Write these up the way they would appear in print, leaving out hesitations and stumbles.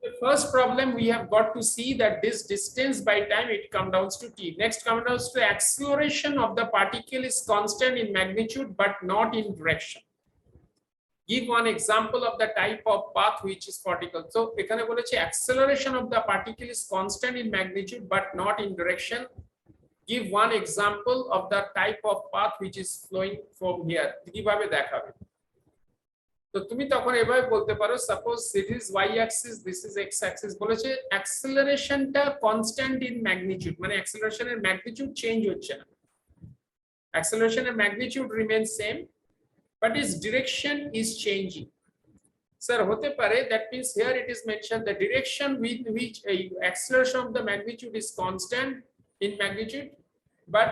The first problem we have got to see that this distance by time it comes down to t. Next comes down to acceleration of the particle is constant in magnitude but not in direction. Give one example of the type of path which is particle. So এখানে বলেছে acceleration of the particle is constant in magnitude but not in direction. Give one example of the type of path which is flowing from here. কিভাবে দেখাবে? তো তুমি তখন এভাবে বলতে পারো suppose this is y Axis this is x Axis বলেছে অ্যাক্সেলারেশনটা constant in magnitude মানে অ্যাক্সেলারেশনের ম্যাগনিটিউড চেঞ্জ হচ্ছে না অ্যাক্সেলারেশনের magnitude remains same but its direction is changing sir হতে পারে that means here it is mention the direction with which acceleration of the magnitude is constant in magnitude but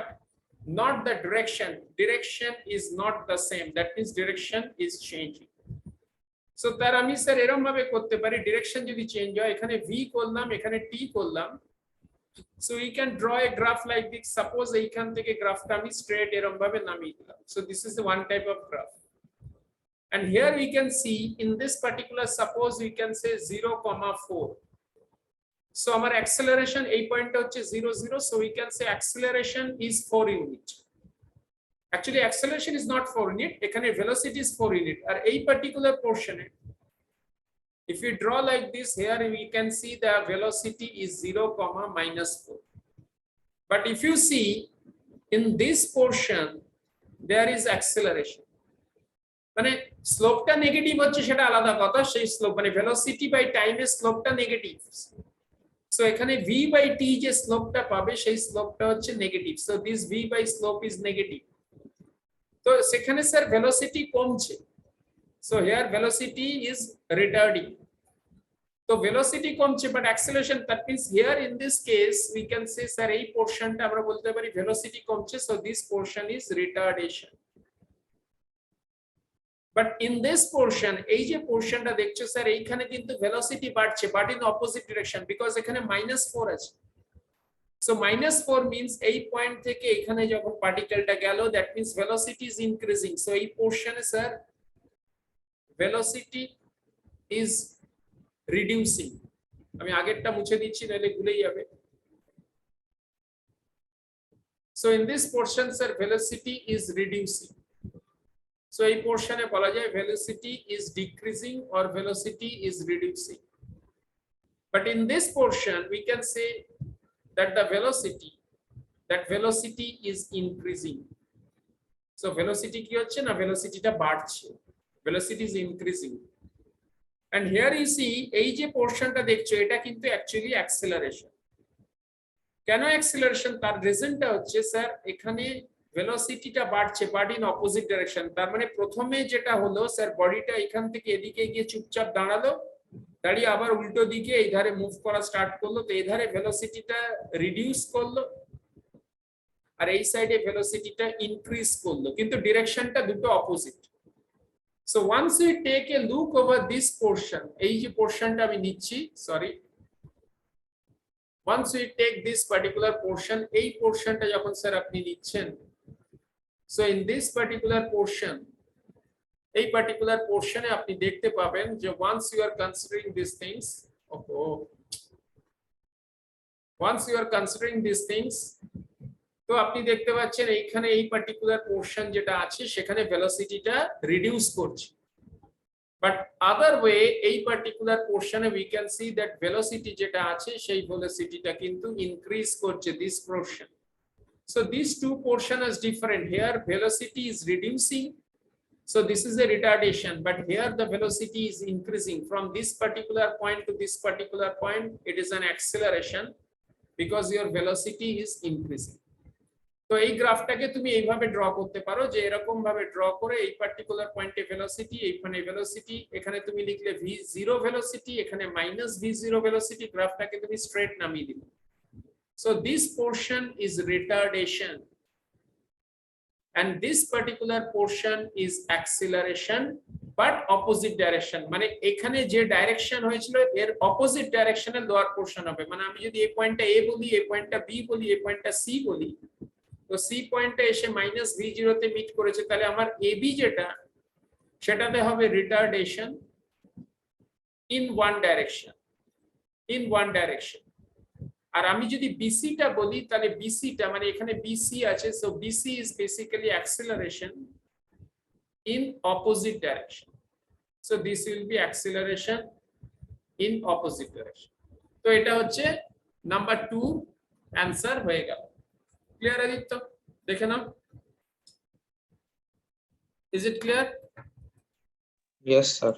not the direction is not the same that means direction is changing. So তার আমি sir এরকম ভাবে করতে পারি direction যদি change হয় এখানে v করলাম এখানে t করলাম so we can draw a graph like this suppose এইখান থেকে গ্রাফটা আমি স্ট্রেট এরকম ভাবে নামিয়ে দিলাম so this is the one type of graph and here we can see in this particular suppose we can say 0,4 so our acceleration এই পয়েন্টটা হচ্ছে 0 0 so we can say acceleration is 4 unit. Actually acceleration is not 4 unit এখানে velocity is 4 unit আর এই particular portion if we draw like this here we can see the velocity is 0, -4 but if you see in this portion there is acceleration মানে স্লোপটা negative হচ্ছে সেটা আলাদা কথা সেই slope মানে velocity by time এর স্লোপটা negative so এখানে v by t যে স্লোপটা পাবে সেই স্লোপটা হচ্ছে negative so this v by slope is negative তো সেখানে স্যার ভেলোসিটি কমছে so here velocity is retarding তো ভেলোসিটি কমছে but acceleration that means here in this case we can say sir এই পোরশনটা আমরা বলতে পারি ভেলোসিটি কমছে so this portion is retardation but in this portion এই যে পোরশনটা দেখছো স্যার এইখানে কিন্তু ভেলোসিটি বাড়ছে but in opposite direction because এখানে -4 আছে so -4 means এই পয়েন্ট থেকে এখানে যখন পার্টিকেলটা গেল that means velocity is increasing so এই পোরশনে স্যার velocity is reducing আমি আগেরটা মুছে দিচ্ছি নাহলে ভুলেই যাবে so in this portion sir velocity is reducing so এই পোরশনে বলা যায় velocity is decreasing or velocity is reducing but in this portion we can say that the velocity is increasing so velocity কি হচ্ছে না velocityটা বাড়ছে velocity is increasing and here you see এই যে পোরশনটা দেখছো এটা কিন্তু অ্যাকচুয়ালি অ্যাক্সেলারেশন কেন অ্যাক্সেলারেশন তার রিজনটা হচ্ছে স্যার এখানে ভেলোসিটিটা বাড়ছে বাট ইন অপোজিট ডাইরেকশন তার মানে প্রথমে যেটা হলো স্যার বডিটা এখান থেকে এদিকে গিয়ে চুপচাপ দাঁড়ালো দাঁড়িয়ে আবার উল্টো দিকে এই ধারে মুভ করা স্টার্ট করলো তো এই ধারে ভেলোসিটিটা রিডিউস করলো আর এই সাইডে ভেলোসিটিটা ইনক্রিজ করলো কিন্তু ডিরেকশনটা দুটো opposite so once we take a look over this portion এই যে পোরশনটা আমি নিচ্ছি sorry once we take this particular portion এই পোরশনটা যখন স্যার আপনি নিচ্ছেন so in this particular portion এই পার্টিকুলার পোরশনে আপনি দেখতে পাবেন যে once you are considering these things once you are considering these things তো আপনি দেখতে পাচ্ছেন এইখানে এই পার্টিকুলার পোরশন যেটা আছে সেখানে ভেলোসিটিটা রিডিউস করছে বাট আদার ওয়ে এই পার্টিকুলার পোরশনে we can see that velocity যেটা আছে সেই ভেলোসিটিটা কিন্তু ইনক্রিজ করছে this portion so this two portion is different here velocity is reducing so this is a retardation but here the velocity is increasing from this particular point to this particular point it is an acceleration because your velocity is increasing তো এই গ্রাফটাকে তুমি এইভাবে draw করতে পারো যে এরকম ভাবে draw করে এই পার্টিকুলার পয়েন্টে ভেলোসিটি এইখানে ভেলোসিটি এখানে তুমি লিখলে v0 ভেলোসিটি এখানে -v0 ভেলোসিটি গ্রাফটাকে তুমি স্ট্রেট নামিয়ে দিলে so this portion is retardation and this particular portion is acceleration but opposite direction মানে এখানে যে ডাইরেকশন হয়েছিল এর অপোজিট ডাইরেকশনে লোয়ার পোরশন হবে মানে আমি যদি এই পয়েন্টটা a বলি এই পয়েন্টটা b বলি এই পয়েন্টটা c বলি তো c পয়েন্টে এসে -v0 তে মিট করেছে তাহলে আমার ab যেটা সেটাতে হবে retardation in one direction in one direction. আর আমি যদি BC টা বলি তাহলে BC টা মানে এখানে BC আছে, so BC is basically acceleration in opposite direction. So this will be acceleration in opposite direction. তো এটা হচ্ছে নাম্বার 2 অ্যানসার হয়ে গেল। ক্লিয়ার আদিত্য? দেখে নাও। Is it clear? Yes, sir.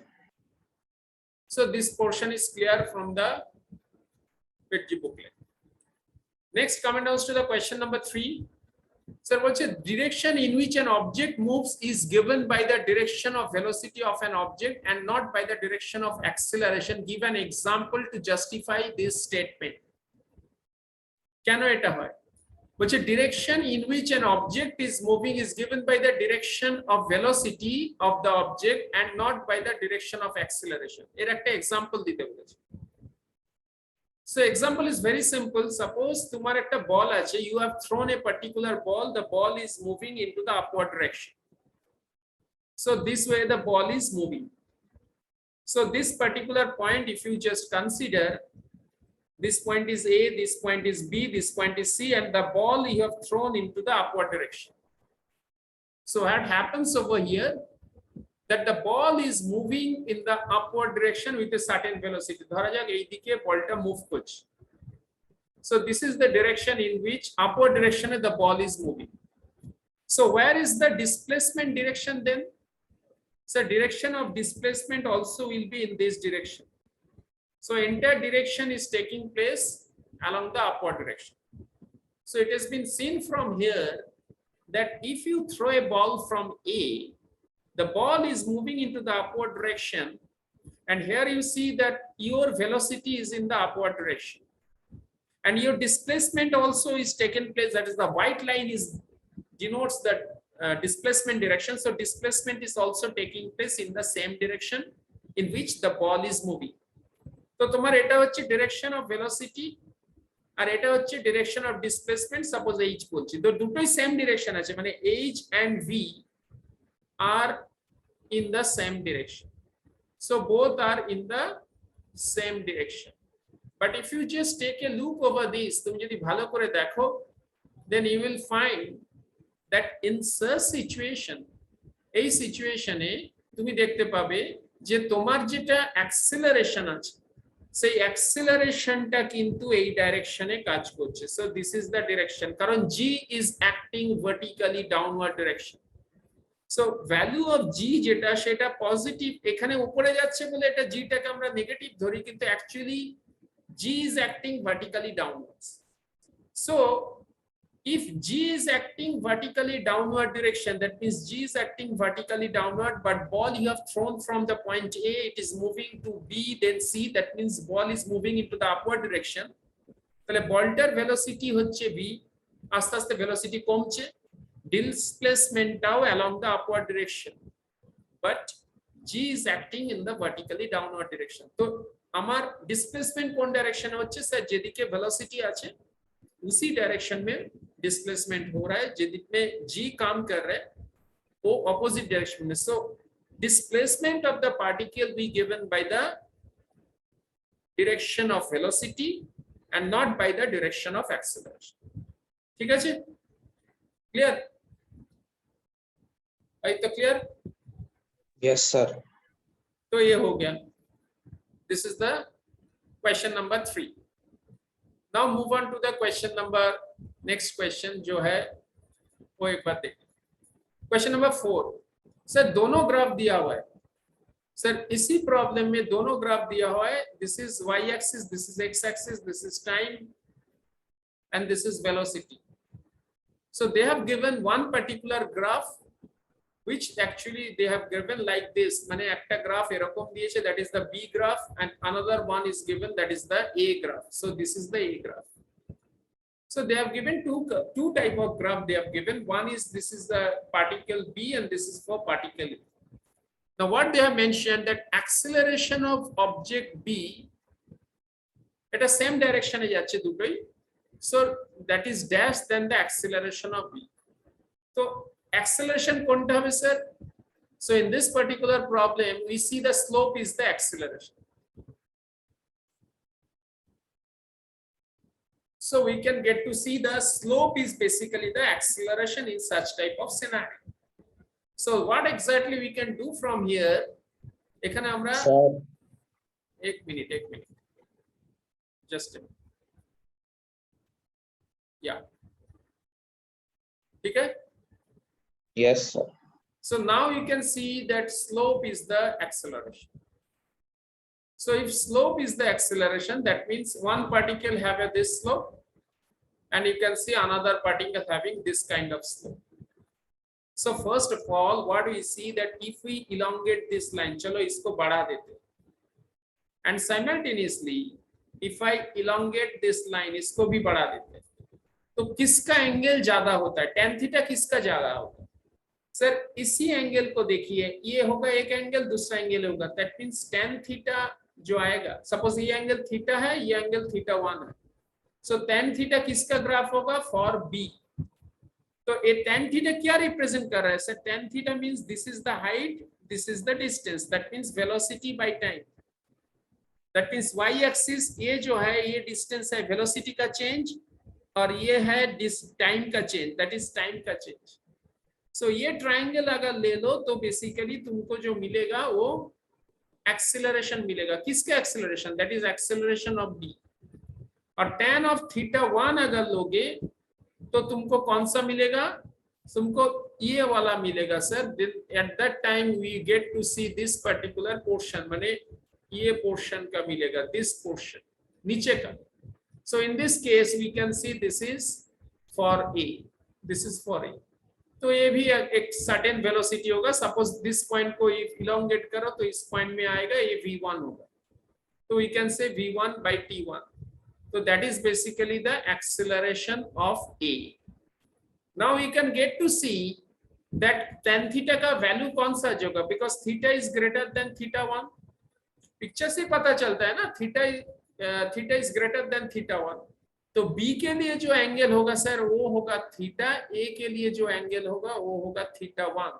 So this portion is clear from the PG booklet. Next, coming down to the question number 3. Sir, what's the direction in which an object moves is given by the direction of velocity of an object and not by the direction of acceleration. Give an example to justify this statement. Can এটা হয়? Which a direction in which an object is moving is given by the direction of velocity of the object and not by the direction of acceleration. এর একটা example দিতে বলেছে। So example is very simple. Suppose তোমার একটা ball আছে, you have thrown a particular ball, the ball is moving into the upward direction. So this way the ball is moving. So this particular point, if you just consider, this point is A, this point is B, this point is C, and the ball you have thrown into the upward direction. So what happens over here, that the ball is moving in the upward direction with a certain velocity. ধরা যাক এই দিকে বলটা move করছে। So this is the direction in which upward direction the ball is moving. So where is the displacement direction then? So direction of displacement also will be in this direction. So entire direction is taking place along the upward direction. So it has been seen from here that if you throw a ball from A, the ball is moving into the upward direction, and here you see that your velocity is in the upward direction, and your displacement also is taken place. That is, the white line is denotes the displacement direction. So displacement is also taking place in the same direction in which the ball is moving. তো তোমার এটা হচ্ছে direction of velocity আর এটা হচ্ছে direction of displacement. Suppose h বলছি, তো দুটোই same direction আছে, মানে h and v are in the same direction. So both are in the same direction. But if you just take a look over this, তুমি যদি ভালো করে দেখো, then you will find that in such situation, এই সিচুয়েশনে তুমি দেখতে পাবে যে তোমার যেটা অ্যাক্সিলারেশন আছে, সেই অ্যাক্সিলারেশনটা কিন্তু এই ডাইরেকশনে কাজ করছে। So this is the direction, কারণ g is acting vertically downward direction. So value of g যেটা সেটা পজিটিভ, এখানে উপরে যাচ্ছে বলে এটা g টাকে আমরা নেগেটিভ ধরি, কিন্তু actually g is acting vertically downwards. So if g is acting vertically downward direction, that means g is acting vertically downward, but ball you have thrown from the point A, it is moving to B, then C, that means ball is moving into the upward direction. তাহলে বলটার velocity হচ্ছে v, আস্তে আস্তে velocity কমছে, displacementটাও along the upward direction, but g is acting in the vertically downward direction. তো আমার displacement কোন ডাইরেকশনে হচ্ছে? স্যার যেদিকে ভেলোসিটি আছে उसी डायरेक्शन में डिस्प्लेसमेंट हो रहा है, जिसमें g काम कर रहा है वो ऑपोजिट डायरेक्शन में. So displacement of the particle be given by the direction of velocity and not by the direction of acceleration. ठीक है जी, क्लियर? आई तो क्लियर? Yes, sir. तो ये हो गया. This is the question number 3. Now move on to the question number, next question जो है वो एक बात देखिए. Question number 4. सर दोनों ग्राफ दिया हुआ है. सर इसी प्रॉब्लम में दोनों ग्राफ दिया हुआ है. This is y axis, this is x axis, this is time, and this is velocity. So they have given one particular graph, which actually they have given like this. মানে একটা graph এরকম দিয়েছে, that is the B graph, and another one is given, that is the A graph. So this is the A graph. So they have given two type of graph they have given. One is, this is the particle B and this is for particle A. Now what they have mentioned, that acceleration of object B এটা same direction এ যাচ্ছে দুটোই, so that is dash than the acceleration of B. So acceleration কোনটা হবে sir? So in this particular problem we see the slope is the acceleration. So we can get to see the slope is basically the acceleration in such type of scenario. So what exactly we can do from here? এখানে আমরা Sir. एक minute just a minute. Yeah, okay. Yes, sir. So now you can see that slope is the acceleration. So if slope is the acceleration, that means one particle have this slope and you can see another particle having this kind of slope. So first of all, what we see that if we elongate this line, chalo isko बढ़ा देते, and simultaneously if I elongate this line, इसको भी बढ़ा देते, तो किसका angle ज्यादा होता है? tan थीटा किसका ज्यादा होता है? सर इसी एंगल को देखिए, ये होगा एक एंगल, दूसरा एंगल होगा, दैट मींस tan थीटा जो आएगा, सपोज ये एंगल थीटा है, ये एंगल थीटा 1 है, सो tan थीटा किसका ग्राफ होगा? For B. तो ये tan थीटा क्या रिप्रेजेंट कर रहा है sir? tan theta means this is the height, this is the distance, that means velocity by time. That means y axis ये जो है, ये डिस्टेंस है वेलोसिटी का चेंज, और ये है दिस टाइम का चेंज, दैट इज टाइम का चेंज. सो ये ट्रायंगल अगर ले लो तो बेसिकली तुमको जो मिलेगा वो एक्सेलरेशन मिलेगा. किसका acceleration? That is acceleration of b. और tan ऑफ थीटा 1 अगर लोगे तो तुमको कौन सा मिलेगा? तुमको ये वाला मिलेगा sir. At that time we get to see this particular portion, माने ये पोर्शन का मिलेगा, दिस पोर्शन नीचे का. So in this case we can see this is for a, this is for a. तो ये भी एक सर्टेन वेलोसिटी होगा. सपोज दिस पॉइंट को इलोंगेट करो तो इस पॉइंट में आएगा, ये v1 होगा, तो वी कैन से v1 by t1. So that is basically the acceleration of A. Now we can get to see that tan theta का वैल्यू कौन सा होगा, because theta is greater than theta 1. Picture से पता चलता है ना, theta is greater than theta 1. तो B के लिए जो एंगल होगा सर वो होगा थीटा, A के लिए जो एंगल होगा वो होगा theta 1.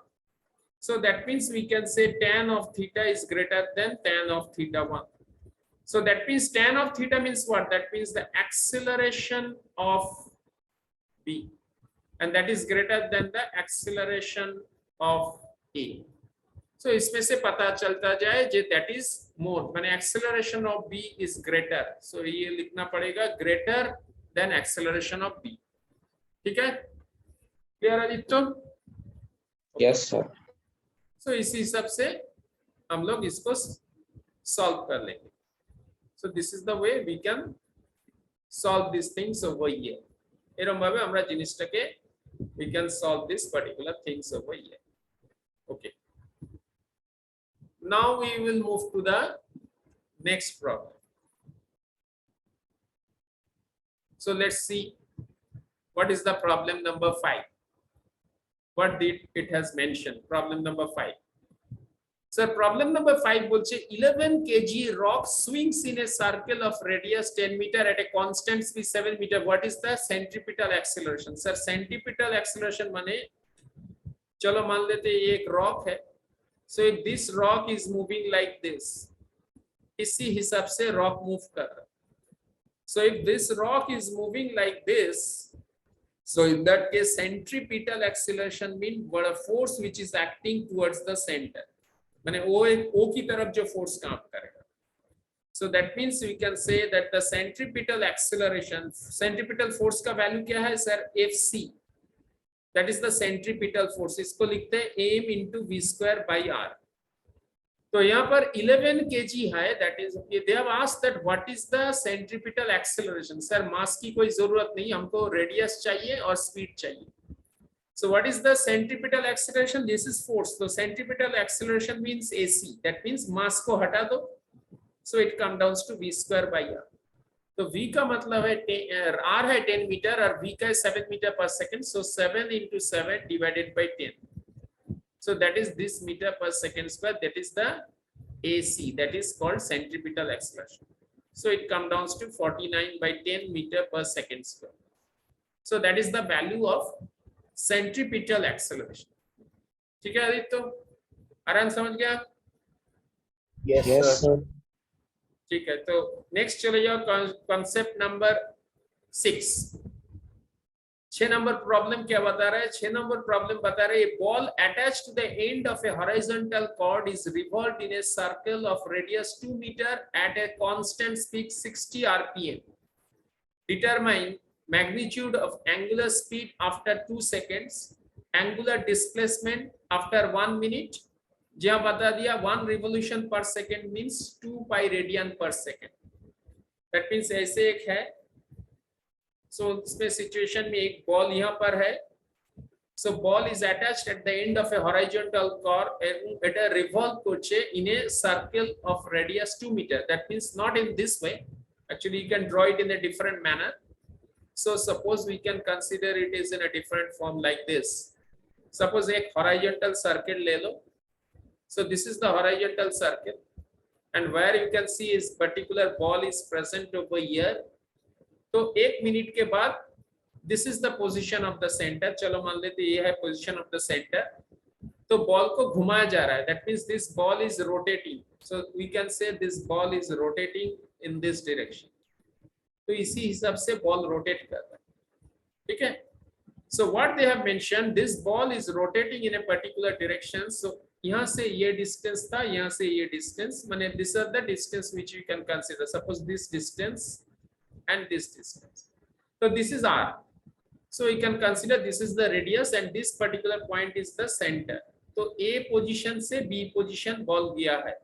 So that means we can say tan of theta is greater than tan of theta 1. So that means tan of theta means what? That means the acceleration of B, and that is greater than the acceleration of A. So इसमें से पता चलता जाए जे that is more, माने acceleration of B is greater. So ये लिखना पड़ेगा greater than acceleration of B. ठीक है? Clear Aditya? Yes, sir. So इसी हिसाब से हम लोग इसको solve कर लेंगे. So this is the way we can solve these things over here. এরকম ভাবে আমরা জিনিসটাকে we can solve this particular things over here. Okay. Now we will move to the next problem. So let's see what is the problem number 5. What did it has mentioned? Problem number 5. Sir, problem number 5 বলছে 11 kg rock swings in a circle of radius 10 meter at a constant speed 7 meter. What is the centripetal acceleration? Sir, centripetal acceleration माने चलो मान लेते हैं ये एक rock है. So if this rock is moving like this, इसी हिसाब से rock move कर रहा है. So if this rock is moving like this, so in that case centripetal acceleration means what a force which is acting towards the center. माने O की तरफ जो फोर्स काम करेगा. So that means we can say that the centripetal acceleration, centripetal force का value क्या है sir? Fc. That is the centripetal force. इसको लिखते हैं m into v square by r. तो यहाँ पर 11 kg है. That is they have asked that what is the centripetal acceleration. Sir mass की कोई जरूरत नहीं, हमको रेडियस चाहिए और स्पीड चाहिए. So what is the centripetal acceleration? This is force. So centripetal acceleration means AC. That means mass को हटा दो. So it comes down to v square by r. तो v का मतलब है r है 10 मीटर और v का 7 मीटर पर second. So 7 into 7 divided by 10. So that is this meter per second square. That is the AC. That is called centripetal acceleration. So it comes down to 49 by 10 meter per second square. So that is the value of centripetal acceleration. ठीक है आदित्य, आराम समझ गया? Yes, sir. ठीक है, तो next चले जाओ कॉन्सेप्ट नंबर 6. 6 नंबर प्रॉब्लम क्या बता रहा है? 6 नंबर प्रॉब्लम बता रहा है ball attached to the end of a horizontal cord is revolved in a circle of radius 2 metre at a constant speed 60 rpm. Determine magnitude of angular speed after 2 seconds, angular displacement after 1 minute. जहाँ बता दिया 1 revolution per second means 2 pi radian per second. That means ऐसे एक है. So इसमें situation में एक ball यहाँ पर है. So ball is attached at the end of a horizontal cord at a revolve coche in a circle of radius 2 meter. That means not in this way. Actually, you can draw it in a different manner. So suppose we can consider it is in a different form like this. Suppose a horizontal circle ले लो. So this is the horizontal circle, and where you can see is particular ball is present over here. तो 1 minute के बाद this is the position of the center. चलो मान लेते ये है position of the center. तो बॉल को घुमाया जा रहा है. That means this ball is rotating. So we can say this ball is rotating in this direction. तो इसी हिसाब से बॉल रोटेट कर रहा है. ठीक है. So what they have mentioned, this ball is rotating in a particular direction. So यहाँ से ये distance था, यहाँ से ये distance. माने these are the distance which we can consider. Suppose this distance and this distance. So this is R. So we can consider this is the radius and this particular point is the center. तो A position से B position ball गया है.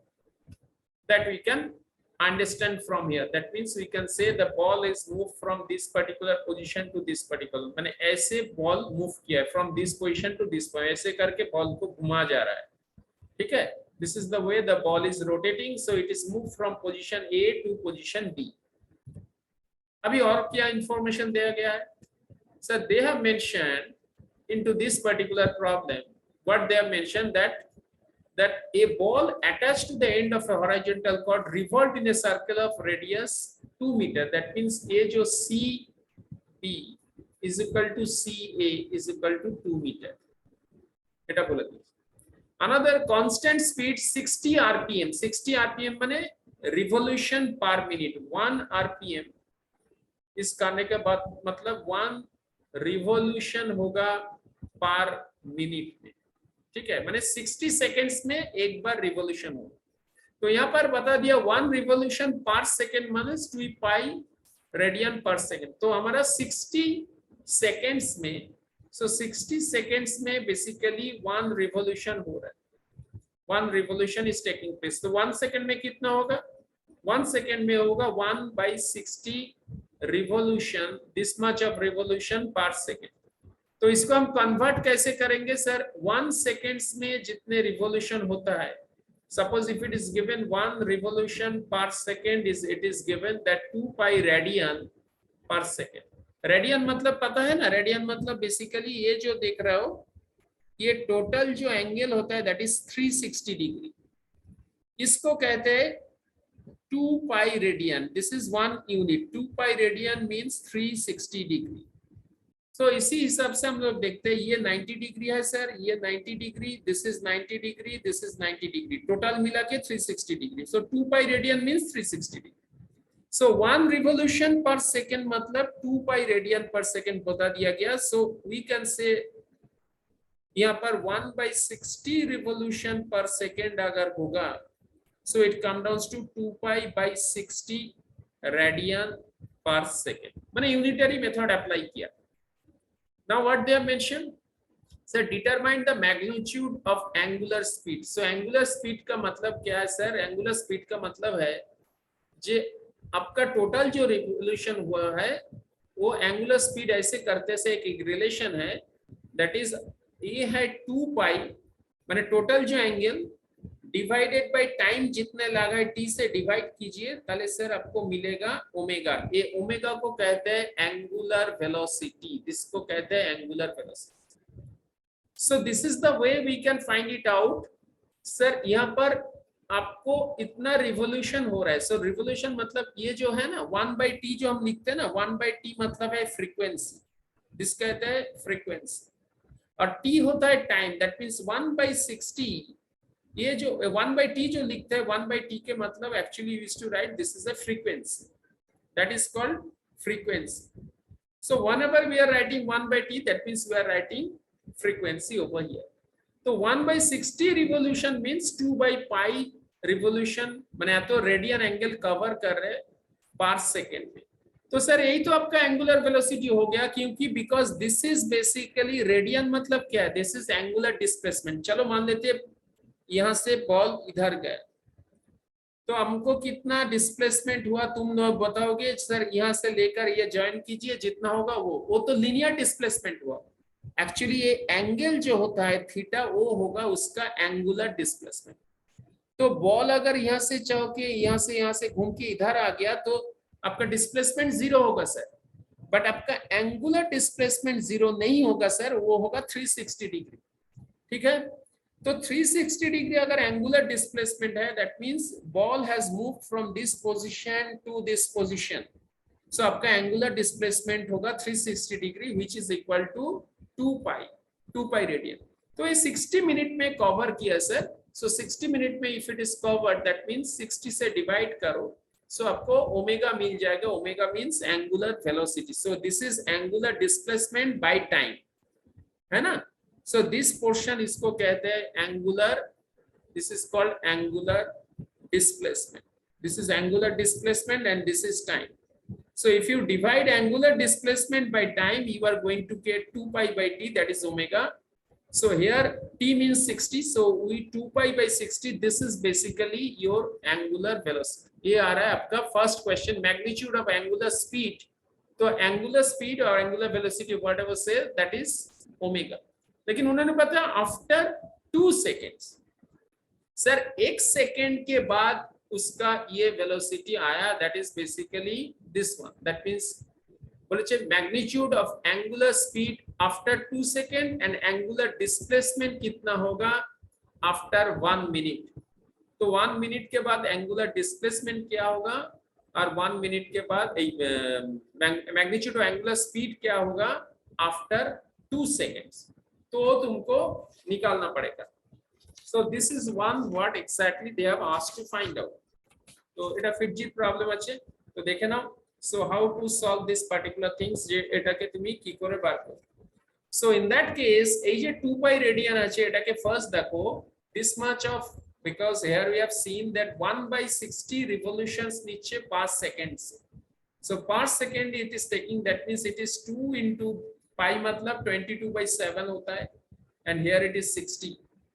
That we can understand from here. That means we can say the ball is moved from this particular position to this particular. माने ऐसे ball move किया है from this position to this point. ऐसे करके ball को घुमा जा रहा है. ठीक है. This is the way the ball is rotating. So it is moved from position A to position B. अभी और क्या information दिया गया है? So they have mentioned into this particular problem. What they have mentioned that a ball attached to the end of a horizontal cord revolved in a circle of radius 2 meter. That means A जो CB is equal to CA is equal to 2 meter. এটা বলে দিই. Another constant speed 60 rpm. 60 rpm माने revolution per minute. 1 rpm इस करने के बाद मतलब 1 revolution होगा per minute में. ठीक है. माने 60 सेकेंड्स में एक बार रिवोल्यूशन हो. तो यहाँ पर बता दिया 1 revolution per second minus 2 pi radian per second. तो हमारा 60 सेकेंड्स में, सो 60 सेकेंड्स में बेसिकली 1 रिवोल्यूशन हो रहा है. 1 रिवोल्यूशन इज टेकिंग प्लेस. तो 1 सेकेंड में कितना होगा? 1 सेकेंड में होगा 1/60 revolution. This much of revolution per second. तो इसको हम कन्वर्ट कैसे करेंगे सर? 1 सेकेंड्स में जितने रिवोल्यूशन होता है, suppose if it is given 1 revolution per second is it is given that 2 pi radian per second. Radian मतलब पता है ना? रेडियन मतलब बेसिकली ये जो देख रहे हो ये टोटल जो एंगल होता है दैट इज 360 डिग्री. इसको कहते हैं 2 pi radian. This is 1 unit. 2 pi radian means 360 degree. तो इसी हिसाब से हम लोग देखते हैं ये 90 डिग्री है सर, ये 90 degree, this is 90 degree, this is 90 degree, total मिला के 360 डिग्री. सो 2 पाई रेडियन मींस 360 डिग्री. सो 1 रिवोल्यूशन पर सेकेंड मतलब 2 पाई रेडियन पर सेकेंड बता दिया गया. सो वी कैन से यहाँ पर 1/60 रिवोल्यूशन पर सेकेंड अगर होगा so it come down to 2 पाई/60 रेडियन पर सेकेंड. मैंने यूनिटरी मेथड अप्लाई किया. Now what they have mentioned? So determine the magnitude of angular speed. So angular speed का मतलब क्या है सर? Angular speed का मतलब है जे आपका टोटल जो रिवोल्यूशन हुआ है वो angular speed ऐसे करते से एक रिलेशन है that is ये है 2 पाई माने टोटल जो एंगल डिवाइडेड बाय टाइम जितने लगा है t से डिवाइड कीजिए ताले सर आपको मिलेगा ओमेगा. ये ओमेगा को कहते हैं एंगुलर वेलोसिटी. इसको कहते हैं angular velocity. So this is the way we can find it out. Sir यहाँ पर आपको इतना रिवोल्यूशन हो रहा है. सो रिवोल्यूशन मतलब ये जो है ना 1/t जो हम लिखते हैं ना 1/t मतलब है फ्रीक्वेंसी. दिस कहते हैं फ्रीक्वेंसी और t होता है टाइम. That means 1/60. ये जो 1/t जो लिखते हैं 1/t के मतलब actually used to write this is a frequency. That is called frequency. So whenever we are writing 1 by t, that means we are writing frequency over here. So 1 by 60 revolution means 2 by pi revolution, माने तो radian angle cover कर रहे पर second में. तो sir यही तो आपका एंगुलर वेलोसिटी हो गया, क्योंकि because this is basically radian मतलब क्या है, दिस इज एंगुलर डिस्प्लेसमेंट. चलो मान लेते यहां से बॉल इधर गया, तो हमको कितना डिस्प्लेसमेंट हुआ तुम लोग बताओगे सर, यहाँ से लेकर ये ज्वाइन कीजिए, जितना होगा वो तो लीनियर डिस्प्लेसमेंट हुआ. एक्चुअली ये एंगल जो होता है थीटा, वो होगा उसका एंगुलर डिस्प्लेसमेंट. तो बॉल अगर यहाँ से चौके यहाँ से घूम के इधर आ गया तो आपका डिस्प्लेसमेंट 0 होगा सर, बट आपका एंगुलर डिस्प्लेसमेंट 0 नहीं होगा सर, वो होगा 360 डिग्री. ठीक है, तो 360 डिग्री अगर एंगुलर डिस्प्लेसमेंट है, that means ball has moved from this position to this position. So आपका एंगुलर डिस्प्लेसमेंट होगा 360 degree, which is equal to 2 pi radian. तो ये 60 मिनट में कवर किया सर. सो 60 मिनट में if it is covered, that means 60 से divide करो, so आपको ओमेगा मिल जाएगा. Omega means angular velocity. So this is angular displacement by time, है ना. So this portion इसको कहते हैं angular, this is called angular displacement. This is angular displacement and this is time. So if you divide angular displacement by time, you are going to get 2 pi by t, that is omega. So here t means 60, so we 2 pi by 60, this is basically your angular velocity. ये आ रहा है आपका first question, magnitude of angular speed. तो angular speed or angular velocity, whatever say, that is omega. लेकिन उन्होंने बताया after 2 seconds. Sir 1 second के बाद उसका ये वेलोसिटी आया, that is basically this one. That means बोले magnitude of angular speed after 2 second and angular displacement कितना होगा आफ्टर 1 मिनट. तो 1 मिनट के बाद एंगुलर डिस्प्लेसमेंट क्या होगा, और 1 मिनट के बाद मैग्नीट्यूड ऑफ एंगुलर स्पीड क्या होगा आफ्टर 2 सेकेंड्स. तो तुमको निकालना पड़ेगा. So this is one what exactly they have asked to find out. तो এটা ফিটজি প্রবলেম আছে, তো দেখে নাও. So how to solve this particular things, যে এটাকে তুমি কি করে বার করবে. So in that case এই যে 2 pi রেডিয়ান আছে, এটাকে ফার্স্ট দেখো this much of, because here we have seen that 1 by 60 revolutions নিচ্ছে per second. So per second it is taking, that means it is 2 into pi मतलब 22 by 7 होता है, and here it is 60.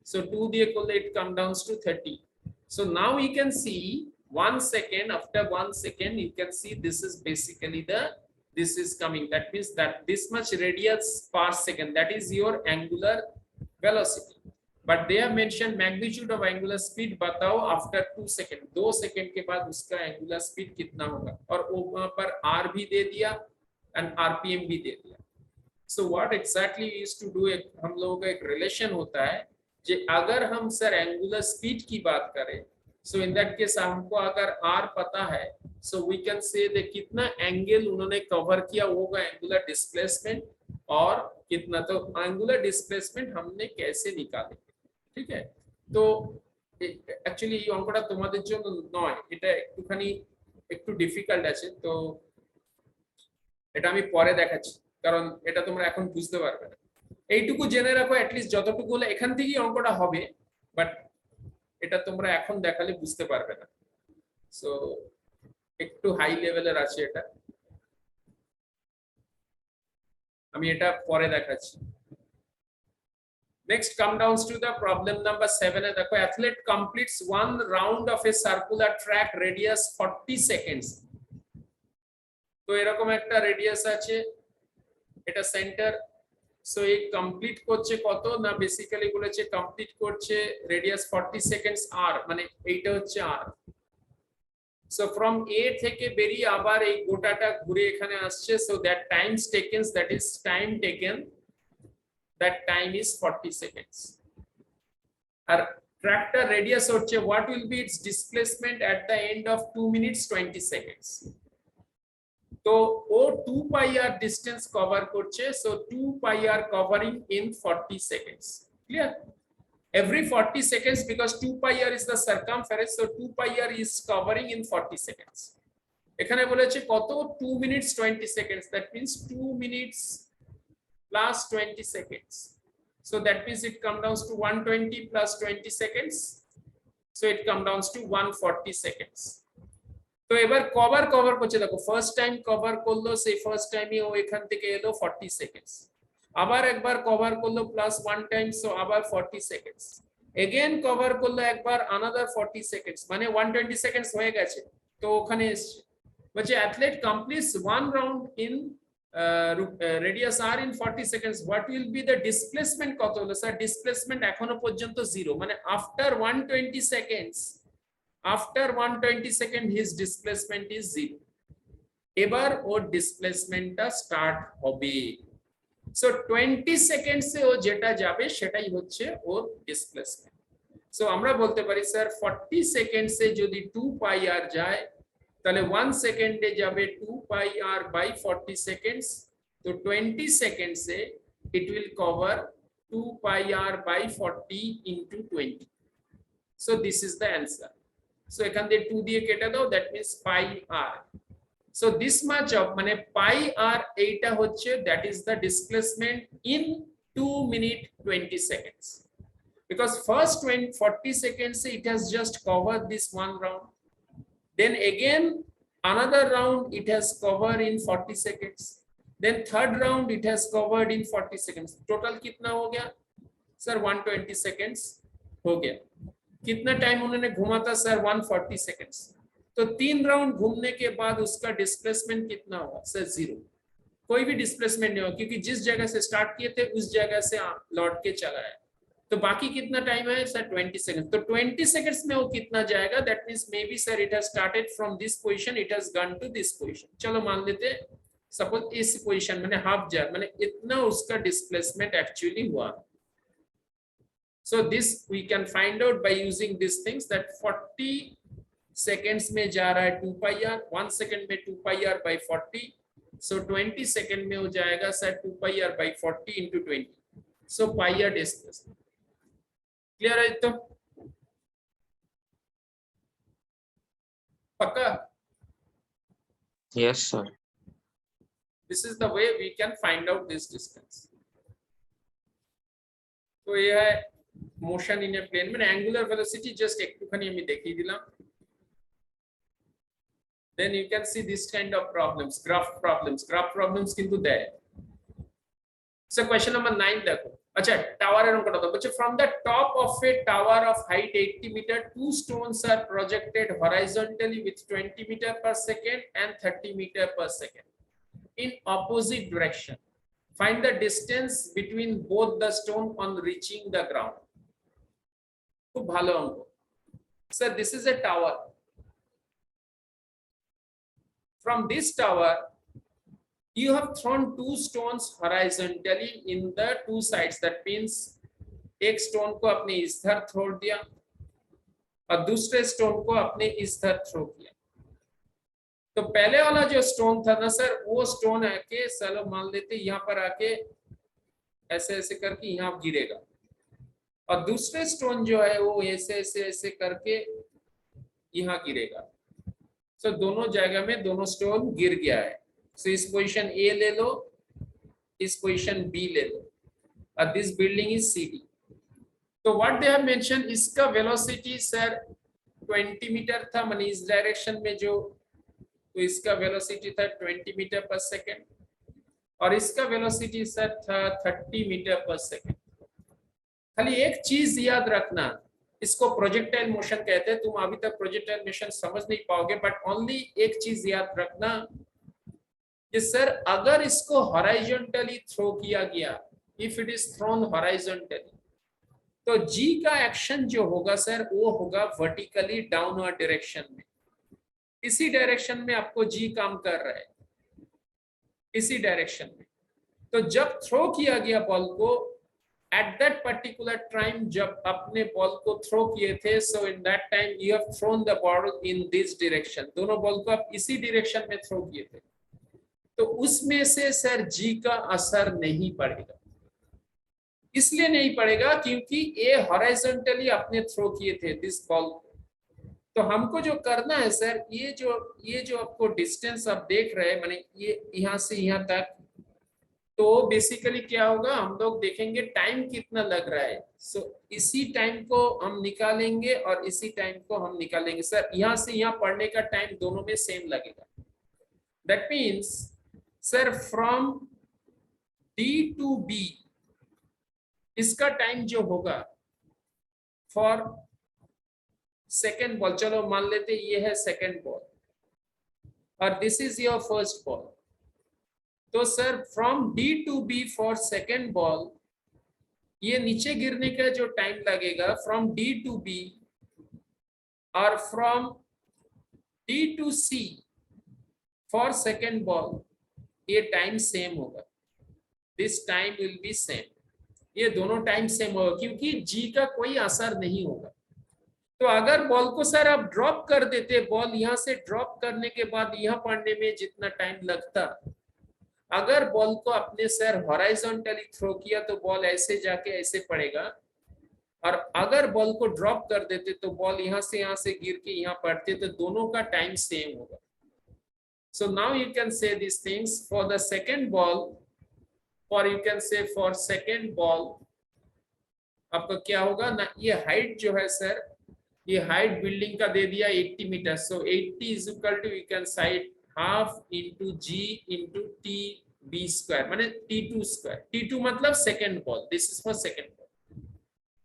So 2 दिए को it come down to 30. So now you can see 1 second, after 1 second you can see this is basically this is coming, that means that this much radius per second, that is your angular velocity. But they have mentioned magnitude of angular speed, बताओ after 2 second, 2 second के बाद उसका angular speed कितना होगा, और वहां पर r भी दे दिया and rpm भी दे दिया. So what exactly we used to do, हम लोगों का एक रिलेशन होता है, जे अगर हम सर एंगुलर स्पीड की बात करें, सो इन दैट केस हमको अगर r पता है, सो वी कैन से दे कितना एंगल उन्होंने कवर किया वो होगा एंगुलर डिस्प्लेसमेंट, और कितना, तो एंगुलर डिस्प्लेसमेंट हमने कैसे निकालेंगे. ठीक है, तो एक्चुअली এই অঙ্কটা তোমাদের জন্য নয়, এটা একটুখানি একটু ডিফিকাল্ট আছে, তো এটা আমি পরে দেখাচ্ছি, কারণ এটা তোমরা এখন বুঝতে পারবে না. এইটুকু জেনে রাখো অ্যাটলিস্ট যতটুকু হলো এখান থেকেই অঙ্কটা হবে, বাট এটা তোমরা এখন দেখালে বুঝতে পারবে না. সো একটু হাই লেভেলের আছে এটা, আমি এটা পরে দেখাচ্ছি. Next come down to the problem number 7. এ দেখো athlete completes 1 round of a circular track radius 40 seconds. তো এরকম একটা রেডিয়াস আছে, এটা সেন্টার. সো এই কমপ্লিট করছে কত না, বেসিক্যালি বলেছে কমপ্লিট করছে রেডিয়াস 40 সেকেন্ডস আর, মানে এইটা হচ্ছে আর. সো ফ্রম এ থেকে বেরিয়ে আবার এই গোটাটা ঘুরে এখানে আসছে. So that times taken, that is time taken, that time is 40 seconds. আর ট্র্যাকটার রেডিয়াস হচ্ছে what will be its displacement at the end of 2 minutes 20 seconds. तो वो 2 pi r distance cover করছে, so 2 pi r covering in 40 seconds. Clear? Every 40 seconds, because 2 pi r is the circumference, so 2 pi r is covering in 40 seconds. এখানে বলেছে কত 2 minutes 20 seconds, that means 2 minutes plus 20 seconds, so that means it comes down to 120 plus 20 seconds, so it comes down to 140 seconds. তো এবার cover করছে, দেখো first time cover করলো, সেই first টাইমে ও এখান থেকে এলো 40 সেকেন্ডস, আবার একবার কভার করলো প্লাস ওয়ান টাইম, সো আবার 40 সেকেন্ডস, এগেন কভার করলো একবার আনাদার 40 সেকেন্ডস, মানে 120 সেকেন্ডস হয়ে গেছে। তো ওখানে এসছে বলছে athlete completes one round in radius R in 40 seconds, what will be the displacement, কত হলো স্যার? ডিসপ্লেসমেন্ট এখনো পর্যন্ত জিরো, মানে after 120 seconds, after 120 second his displacement is 0, এবার ওর ডিসপ্লেসমেন্টটা স্টার্ট হবে, সো 20 সেকেন্ডসে ও যেটা যাবে সেটাই হচ্ছে ওর ডিসপ্লেসমেন্ট। সো আমরা বলতে পারি স্যার 40 সেকেন্ডসে যদি 2 পাই আর যায়, তাহলে 1 সেকেন্ডে যাবে 2 পাই আর বাই 40 সেকেন্ডস, তো 20 সেকেন্ডসে it will cover 2 pi r by 40 into 20, so this is the answer. So এখান থেকে 2 দিয়ে কেটে দাও, that means pi r, so this much of মানে pi r এইটা হচ্ছে that is the displacement in 2 minute 20 seconds, because first 40 seconds it has just covered this one round, then again another round it has covered in 40 seconds, then third round it has covered in 40 seconds, total कितना हो गया sir? 120 seconds हो गया। कितना time उन्होंने घुमा था sir? 140 seconds, तो 3 राउंड घूमने के बाद उसका डिस्प्लेसमेंट कितना होगा सर? 0, कोई भी डिस्प्लेसमेंट नहीं होगा, क्योंकि जिस जगह से स्टार्ट किए थे उस जगह से लौट के चला है, तो बाकी कितना टाइम है सर? 20 सेकंड, तो 20 सेकंड्स में वो कितना जाएगा? That means may be sir it has started from this position, it has gone to this position, चलो मान लेते सपोज इस पोजीशन मैंने हाफ जार मैंने इतना उसका डिस्प्लेसमेंट एक्चुअली हुआ। So this we can find out by using these things, that 40 seconds में जा रहा है 2 pi r, 1 second में 2 pi r by 40, so 20 second में हो जाएगा sir 2 pi r by 40 into 20, so pi r displacement, clear है? तो पक्का? Yes, sir. This is the way we can find out this distance. तो ये है motion in a plane, মানে angular velocity just একটুখানি আমি দেখিয়ে দিলাম, then you can see this kind of problems, graph problems কিন্তু দেয়। So question number 9 দেখো, আচ্ছা টাওয়ারের অঙ্কটা তো বলছে from the top of a tower of height 80 meter, 2 stones are projected horizontally with 20 meter per second and 30 meter per second in opposite direction, find the distance between both the stone on reaching the ground. খুব ভালো অঙ্ক sir. This is a tower, from this tower you have thrown 2 stones horizontally in the 2 sides, that means एक stone को आपने इधर throw दिया और दूसरे स्टोन को आपने इधर थ्रो किया, तो पहले वाला जो स्टोन था ना सर, वो स्टोन आके चलो मान लेते यहाँ पर आके ऐसे ऐसे करके यहाँ गिरेगा, और दूसरे स्टोन जो है वो ऐसे ऐसे ऐसे करके यहाँ गिरेगा, सो दोनों जगह में दोनों स्टोन गिर गया है, सो इस पोजीशन ए ले लो, इस पोजीशन बी ले लो, और this building is C D. तो व्हाट दे हैव मेंशन, इसका वेलोसिटी सर 20 मीटर था, माने इस डायरेक्शन में जो, तो इसका वेलोसिटी था 20 मीटर पर सेकेंड, और इसका वेलोसिटी सर था 30 मीटर पर सेकेंड। खाली एक चीज याद रखना, इसको प्रोजेक्टाइल मोशन कहते हैं, तुम अभी तक प्रोजेक्टाइल मोशन समझ नहीं पाओगे, बट ओनली एक चीज याद रखना कि सर अगर इसको हॉरिजॉन्टली थ्रो किया गया, if it is throne horizontally, तो जी का एक्शन जो होगा सर वो होगा वर्टिकली डाउनवर्ड डायरेक्शन में, इसी डायरेक्शन में आपको जी काम कर रहा है, इसी डायरेक्शन में। तो जब थ्रो किया गया बॉल को, at that particular time जब अपने बॉल को थ्रो किए थे, so in that time you have thrown the ball in this direction, दोनों बॉल को आप इसी डायरेक्शन में थ्रो किए थे, तो उसमें से सर जी का असर नहीं पड़ेगा। इसलिए नहीं पड़ेगा क्योंकि ये हॉरिजॉन्टली अपने थ्रो किए थे दिस बॉल को, तो हमको जो करना है सर, ये जो आपको डिस्टेंस आप देख रहे हैं, माने ये यहाँ से यहाँ तक, तो बेसिकली क्या होगा, हम लोग देखेंगे टाइम कितना लग रहा है। सो इसी टाइम को हम निकालेंगे और इसी टाइम को हम निकालेंगे। सर यहाँ से यहाँ पढ़ने का टाइम दोनों में सेम लगेगा। That means sir from D to B इसका टाइम जो होगा फॉर सेकेंड बॉल, चलो मान लेते ये है सेकेंड बॉल और this is your first ball. तो sir from D to B for second ball, ये नीचे गिरने का जो टाइम लगेगा फ्रॉम डी टू बी और from D to C for second ball, ये टाइम सेम होगा। This time will be same, ये दोनों टाइम सेम होगा क्योंकि जी का कोई असर नहीं होगा। तो अगर बॉल को सर आप ड्रॉप कर देते, बॉल यहां से ड्रॉप करने के बाद यहां पढ़ने में जितना टाइम लगता, अगर बॉल को अपने सर हॉराइजॉन्टली थ्रो किया तो बॉल ऐसे जाके ऐसे पड़ेगा, और अगर बॉल को ड्रॉप कर देते तो बॉल यहाँ से गिर के यहाँ पड़ते, तो दोनों का टाइम सेम होगा। So now you can say this things for the second ball, और you can say for second ball आपका क्या होगा ना, ये हाइट जो है सर, ये हाइट बिल्डिंग का दे दिया 80 meter. So 80 is equal to you can side half into ji into T B square, माने T2 स्क्वायर। T2 मतलब second ball, this is for second ball.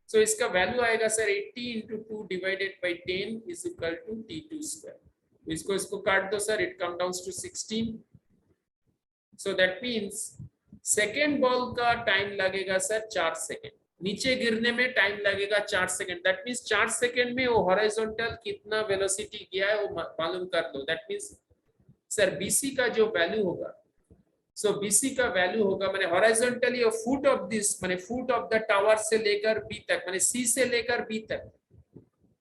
So इसका वैल्यू आएगा sir 80 into 2 divided by 10 is equal to T2 square. इसको काट दो sir, it come down to 16। So that means second ball का time लगेगा sir 4 second, नीचे गिरने में टाइम लगेगा 4 सेकेंड। दैट मीन्स 4 सेकेंड में वो हॉरिजॉन्टल कितना वेलोसिटी गया है वो मालूम कर लो। दैट मीन्स सर बीसी का जो वैल्यू होगा, सो बीसी का वैल्यू होगा माने हॉरिजॉन्टली फुट ऑफ दिस, माने फुट ऑफ द टावर से लेकर बी तक, माने सी से लेकर बी तक,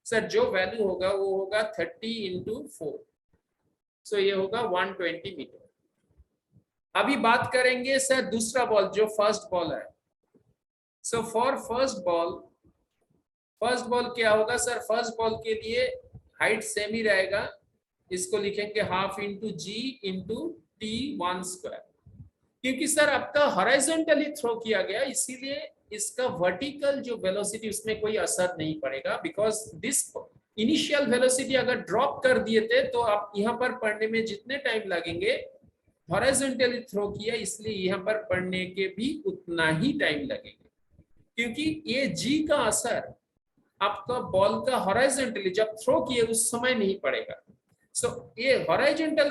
सर जो वैल्यू होगा वो होगा 30 इंटू 4। सो ये होगा 120 मीटर। अभी बात करेंगे सर दूसरा बॉल जो फर्स्ट बॉल है। सो फॉर फर्स्ट बॉल क्या होगा सर, फर्स्ट बॉल के लिए हाइट सेम ही रहेगा, इसको लिखेंगे हाफ इंटू जी इंटू T1 स्क्वायर। क्योंकि सर आपका हॉरिजॉन्टली थ्रो किया गया, इसीलिए इसका वर्टिकल जो वेलोसिटी उसमें कोई असर नहीं पड़ेगा, बिकॉज दिस इनिशियल वेलोसिटी अगर ड्रॉप कर दिए थे तो आप यहाँ पर पढ़ने में जितने टाइम लगेंगे, हॉरिजॉन्टली थ्रो किया इसलिए यहाँ पर पढ़ने के भी उतना ही टाइम लगेगा, क्योंकि ये जी का असर आपका बॉल का हॉरिजॉन्टली जब थ्रो किए उस समय नहीं पड़ेगा। सो ये हॉरिजॉन्टल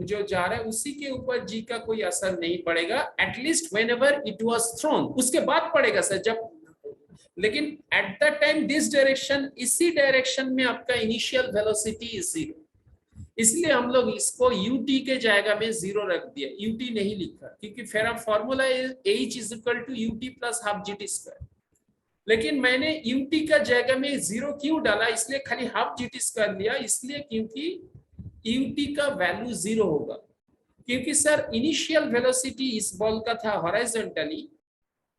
जो जा रहा है उसी के ऊपर जी का कोई असर नहीं पड़ेगा, at least whenever it was thrown, उसके बाद पड़ेगा सर जब, लेकिन at the time this direction, इसी डायरेक्शन में आपका इनिशियल वेलोसिटी इज 0, इसलिए हम लोग इसको ut के जगह में 0 रख दिया, ut नहीं लिखा, क्योंकि फिर आप formula h is equal to ut plus half gt square. लेकिन मैंने ut का जगह में 0 क्यों डाला, इसलिए खाली हाफ gt स्क्वायर लिया, इसलिए क्योंकि ut का वैल्यू 0 होगा, क्योंकि सर इनिशियल वेलोसिटी इस बॉल का था हॉरिजॉन्टली,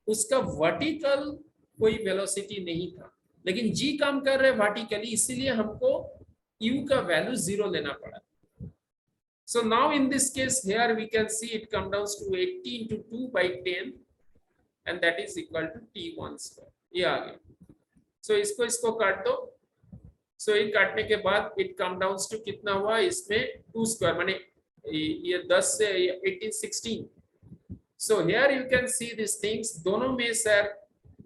उसका वर्टिकल कोई वेलोसिटी नहीं था, लेकिन जी काम कर रहे वर्टिकली, इसीलिए हमको u का वैल्यू 0 लेना पड़ा। So now in this case here we can see it come down to 80 into 2 by 10 and that is equal to T1 square। ये आ गया। So इसको काट दो। So ये काटने के बाद it come down to कितना हुआ, इसमें 2 स्क्वायर माने ये 10 से 18 16। So here you can see these things, दोनों में सर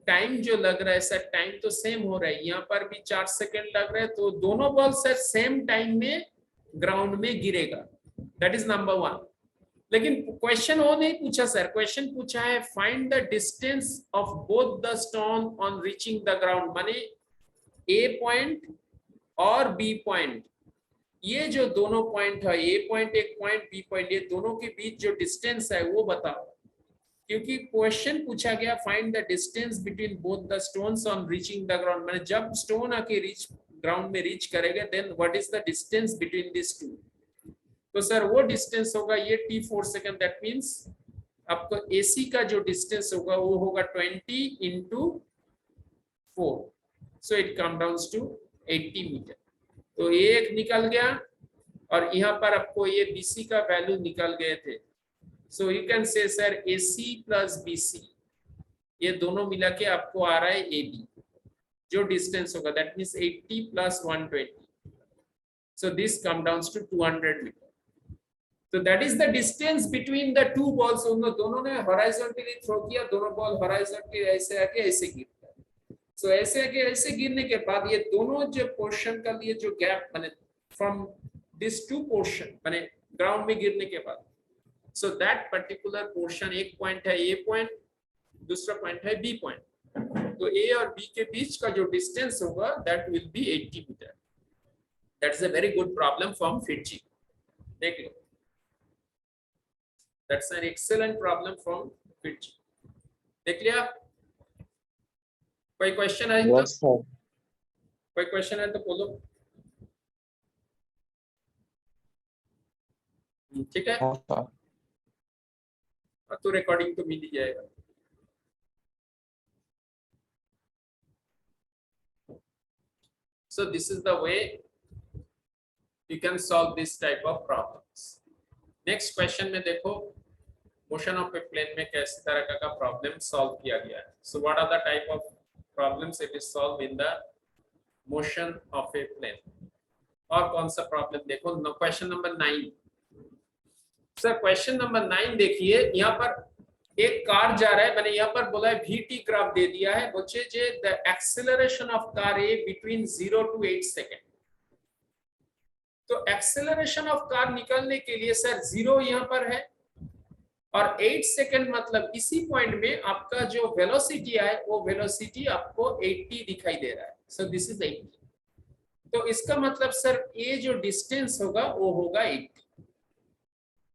टाइम जो लग रहा है सर, टाइम तो सेम हो रहा है, यहाँ पर भी 4 सेकेंड लग रहा है, तो दोनों बॉल सर सेम टाइम में ग्राउंड में गिरेगा। That is number 1। लेकिन क्वेश्चन वो नहीं पूछा सर, क्वेश्चन पूछा है find the distance of both the stone on reaching the ground, माने ए पॉइंट और बी पॉइंट, ये जो दोनों पॉइंट है, ए पॉइंट एक पॉइंट बी पॉइंट, ये दोनों के बीच जो डिस्टेंस है वो बताओ, क्योंकि क्वेश्चन पूछा गया find the distance between both the stones on reaching the ground, माने जब स्टोन आके रीच ग्राउंड में रीच करेगा then what is the distance between this two. तो सर वो डिस्टेंस होगा ये T4 सेकंड, दैट मींस आपको AC का जो डिस्टेंस होगा वो होगा 20 into 4, so it come down to 80 metre. तो ये एक निकल गया और यहाँ पर आपको ये BC का वैल्यू निकल गए थे। सो यू कैन से सर AC प्लस BC ये दोनों मिला के आपको आ रहा है AB जो डिस्टेंस होगा, that means 80 plus 120, so this come down to 200 meter. तो that is the distance between the two balls. उन दोनों ने हॉरिजॉन्टली थ्रो किया, दोनों बॉल हॉरिजॉन्टली ऐसे आके ऐसे गिरता है। सो ऐसे आके ऐसे गिरने के बाद ये दोनों जो पोर्शन का लिए जो गैप बने फ्रॉम दिस टू पोर्शन बने ग्राउंड में गिरने के बाद, सो दैट पर्टिकुलर पोर्शन, एक पॉइंट है A पॉइंट, दूसरा पॉइंट है B पॉइंट, तो A और B के बीच का जो डिस्टेंस होगा that will be 80 metre. That's a very good problem from FITGE। देख लो, that's an excellent problem from FITGE। देख लिया? कोई क्वेश्चन है तो? Yes, sir. कोई क्वेश्चन है तो बोलो। ठीक है, Yes, sir. तो रिकॉर्डिंग तो मिल ही जाएगा। So this is the way you can solve this type of problems। Next question में देखो, मोशन ऑफ ए प्लेन में किस तरह का प्रॉब्लम सॉल्व किया गया है। So what are the type of problems it is solve in the motion of a plane. और कौन सा प्रॉब्लम देखो, question number 9। Sir question number 9 देखिए, यहाँ पर एक कार जा रहा है, मैंने यहाँ पर बोला है VT ग्राफ दे दिया है बच्चे, जे the acceleration of car A between 0 to 8 second. तो एक्सेलरेशन ऑफ कार निकालने के लिए सर 0 यहाँ पर है और 8 सेकेंड, मतलब इसी पॉइंट में आपका जो वेलोसिटी है वो वेलोसिटी आपको 80 दिखाई दे रहा है। So this is 80। तो इसका मतलब सर ये जो डिस्टेंस होगा वो होगा 80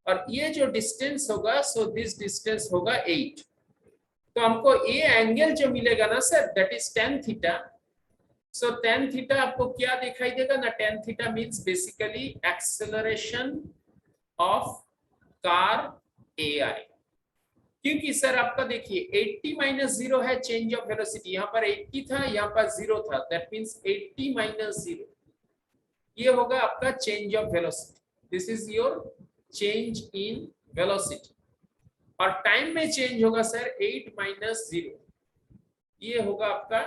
और ये जो डिस्टेंस होगा, सो दिस डिस्टेंस होगा 8। तो हमको ये एंगल जो मिलेगा ना sir, that is tan theta. So tan theta आपको क्या दिखाई देगा ना, tan theta means basically acceleration of car AI। क्योंकि सर आपका देखिए 80 माइनस 0 है चेंज ऑफ वेलोसिटी, यहाँ पर 80 था, यहाँ पर 0 था, दैट मींस 80 माइनस 0 ये होगा आपका change of velocity. This is your change in velocity. और टाइम में चेंज होगा सर 8 माइनस 0, ये होगा आपका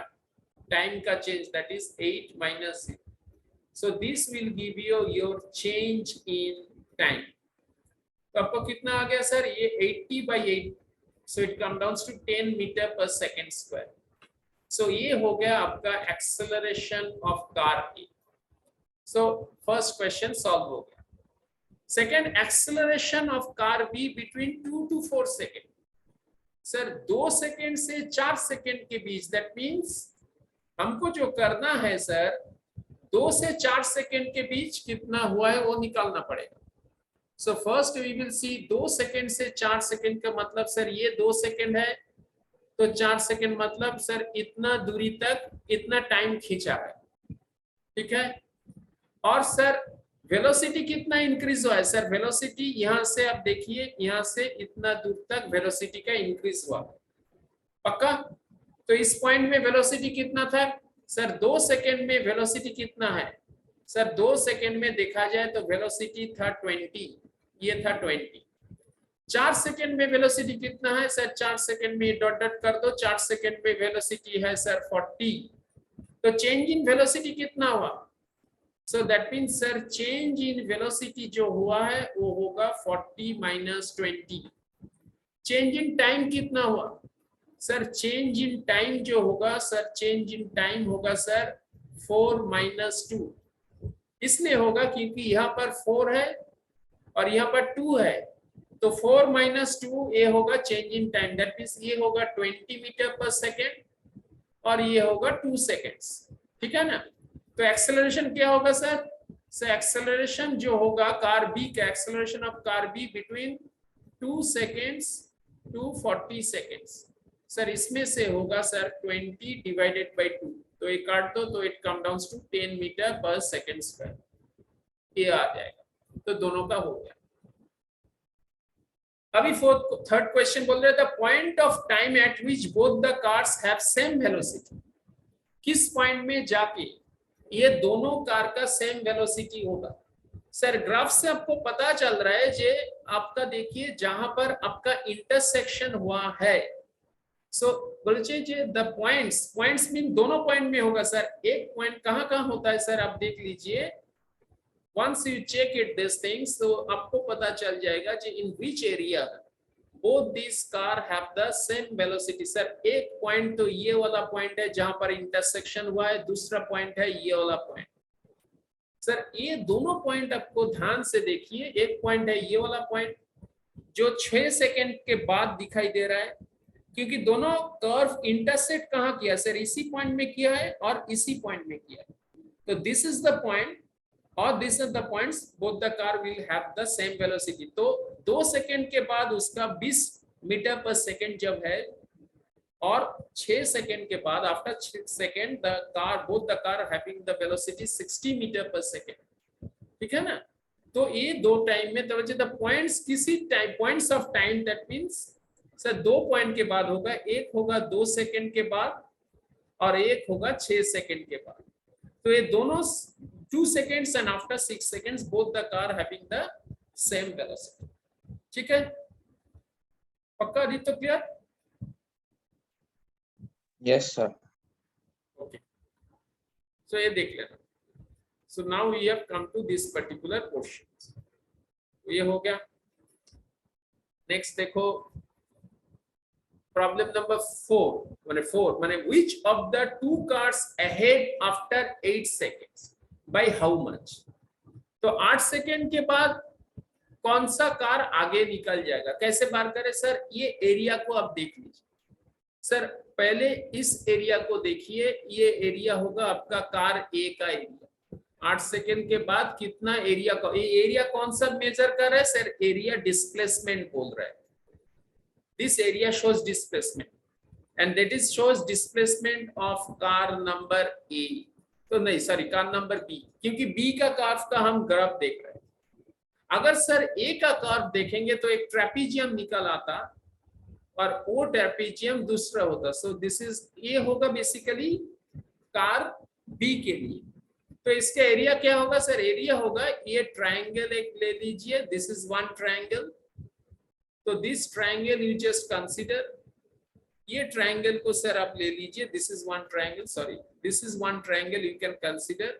टाइम का change, that is 8 minus 0। So this will give you your change in time. तो आपको कितना आ गया सर, ये 80/8, so it come down to 10 metre पर सेकेंड स्क्वायर। सो ये हो गया आपका acceleration of car A. So first question solve हो गया। Second, acceleration of car B between 2 to 4 second. Sir 2 second से 4 सेकेंड के बीच, दैट मीन्स हमको जो करना है सर 2 से 4 सेकेंड के बीच कितना हुआ है वो निकालना पड़ेगा। So first we will see 2 second से 4 सेकेंड का मतलब सर ये 2 सेकेंड है, तो 4 सेकेंड मतलब सर इतना दूरी तक इतना टाइम खींचा है, ठीक है। और सर वेलोसिटी कितना इंक्रीज हुआ है, सर वेलोसिटी यहाँ से आप देखिए, यहाँ से इतना दूर तक वेलोसिटी का इंक्रीज हुआ, पक्का। तो इस पॉइंट में वेलोसिटी कितना था सर, 2 सेकेंड में वेलोसिटी कितना है सर, 2 सेकेंड में देखा जाए तो वेलोसिटी था 20, ये था 20। 4 सेकेंड में वेलोसिटी कितना है सर, 4 सेकेंड में डॉट डॉट कर दो, 4 सेकेंड में वेलोसिटी है सर 40। तो चेंज इन वेलोसिटी कितना हुआ, सो that means sir change in velocity जो हुआ है वो होगा 40 माइनस 20। चेंज इन टाइम कितना हुआ सर, चेंज इन टाइम जो होगा सर, चेंज इन टाइम होगा सर 4 माइनस 2। इसलिए होगा क्योंकि यहाँ पर 4 है और यहाँ पर 2 है, तो 4 माइनस 2 ये होगा change in time, that means ये होगा 20 मीटर पर सेकेंड और ये होगा 2 सेकेंड्स, ठीक है ना। तो एक्सेलरेशन क्या होगा सर, एक्सेलरेशन जो होगा कार बी का, acceleration of car B between 2 seconds to 40 seconds. Sir इसमें से होगा सर 20 डिवाइडेड बाई 2, तो ये काट दो तो it come down to 10 metre पर सेकेंड स्क्वायर, ये आ जाएगा। तो दोनों का हो गया। अभी थर्ड क्वेश्चन बोल रहे थे, point of time eight which both the cars have same velocity. किस पॉइंट में जाके ये दोनों कार का सेम वेलोसिटी होगा। सर ग्राफ से आपको पता चल रहा है जे आपका देखिए जहां पर आपका इंटरसेक्शन हुआ है, सो बोलिए जे द पॉइंट्स मीन दोनों पॉइंट में होगा सर। एक पॉइंट कहां कहां होता है सर आप देख लीजिए, once you check it these things तो आपको पता चल जाएगा कि in which area both these car have the same velocity। Sir एक पॉइंट तो ये वाला पॉइंट है जहां पर इंटरसेक्शन हुआ है, दूसरा पॉइंट है ये वाला पॉइंट। सर ये दोनों पॉइंट आपको ध्यान से देखिए, एक पॉइंट है ये वाला पॉइंट जो 6 सेकंड के बाद दिखाई दे रहा है, क्योंकि दोनों कर्व इंटरसेक्ट कहां किया सर, इसी पॉइंट में किया है और इसी पॉइंट में किया है। तो दिस इज द पॉइंट और this are the points, both the car will have the same velocity. तो 2 सेकंड के बाद उसका 20 मीटर पर सेकंड जब है, और 6 सेकंड के बाद after 6 second the car both the car having the velocity 60 meter पर सेकंड। ठीक है ना। तो ये दो टाइम में तो द पॉइंट्स किसी time points of time, that means sir 2 point के बाद होगा, एक होगा 2 सेकंड के बाद और एक होगा 6 सेकंड के बाद। तो ये दोनों 2 seconds and after 6 seconds both the car having the same velocity। ठीक है, पक्का Aditya, clear? Yes, sir. Okay, so ये देख लेना। So now we have come to this particular question. तो ये हो गया। नेक्स्ट देखो प्रॉब्लम नंबर 4 माने which of the two cars ahead after 8 seconds by how much। तो 8 सेकेंड के बाद कौन सा कार आगे निकल जाएगा, कैसे बार करें सर। ये एरिया को आप देख लीजिए सर, पहले इस एरिया को देखिए, ये एरिया होगा आपका कार ए का एरिया। 8 सेकेंड के बाद कितना एरिया का, ये एरिया कौन सा मेजर कर रहा है सर, एरिया डिस्प्लेसमेंट बोल रहा है। This area shows displacement and that is shows displacement of car number A. तो नहीं सॉरी, कार नंबर बी, क्योंकि बी का कर्व का हम ग्राफ देख रहे हैं। अगर सर ए का कर्व देखेंगे तो एक ट्रेपीजियम निकल आता और वो ट्रेपीजियम दूसरा होता। सो दिस इज, ये होगा बेसिकली कार बी के लिए। तो इसका एरिया क्या होगा सर, एरिया होगा ये ट्रायंगल एक ले लीजिए, दिस इज वन ट्रायंगल। तो this triangle you just consider, ये ट्रायंगल को सर आप ले लीजिए, this is one triangle, sorry this is one triangle you can consider.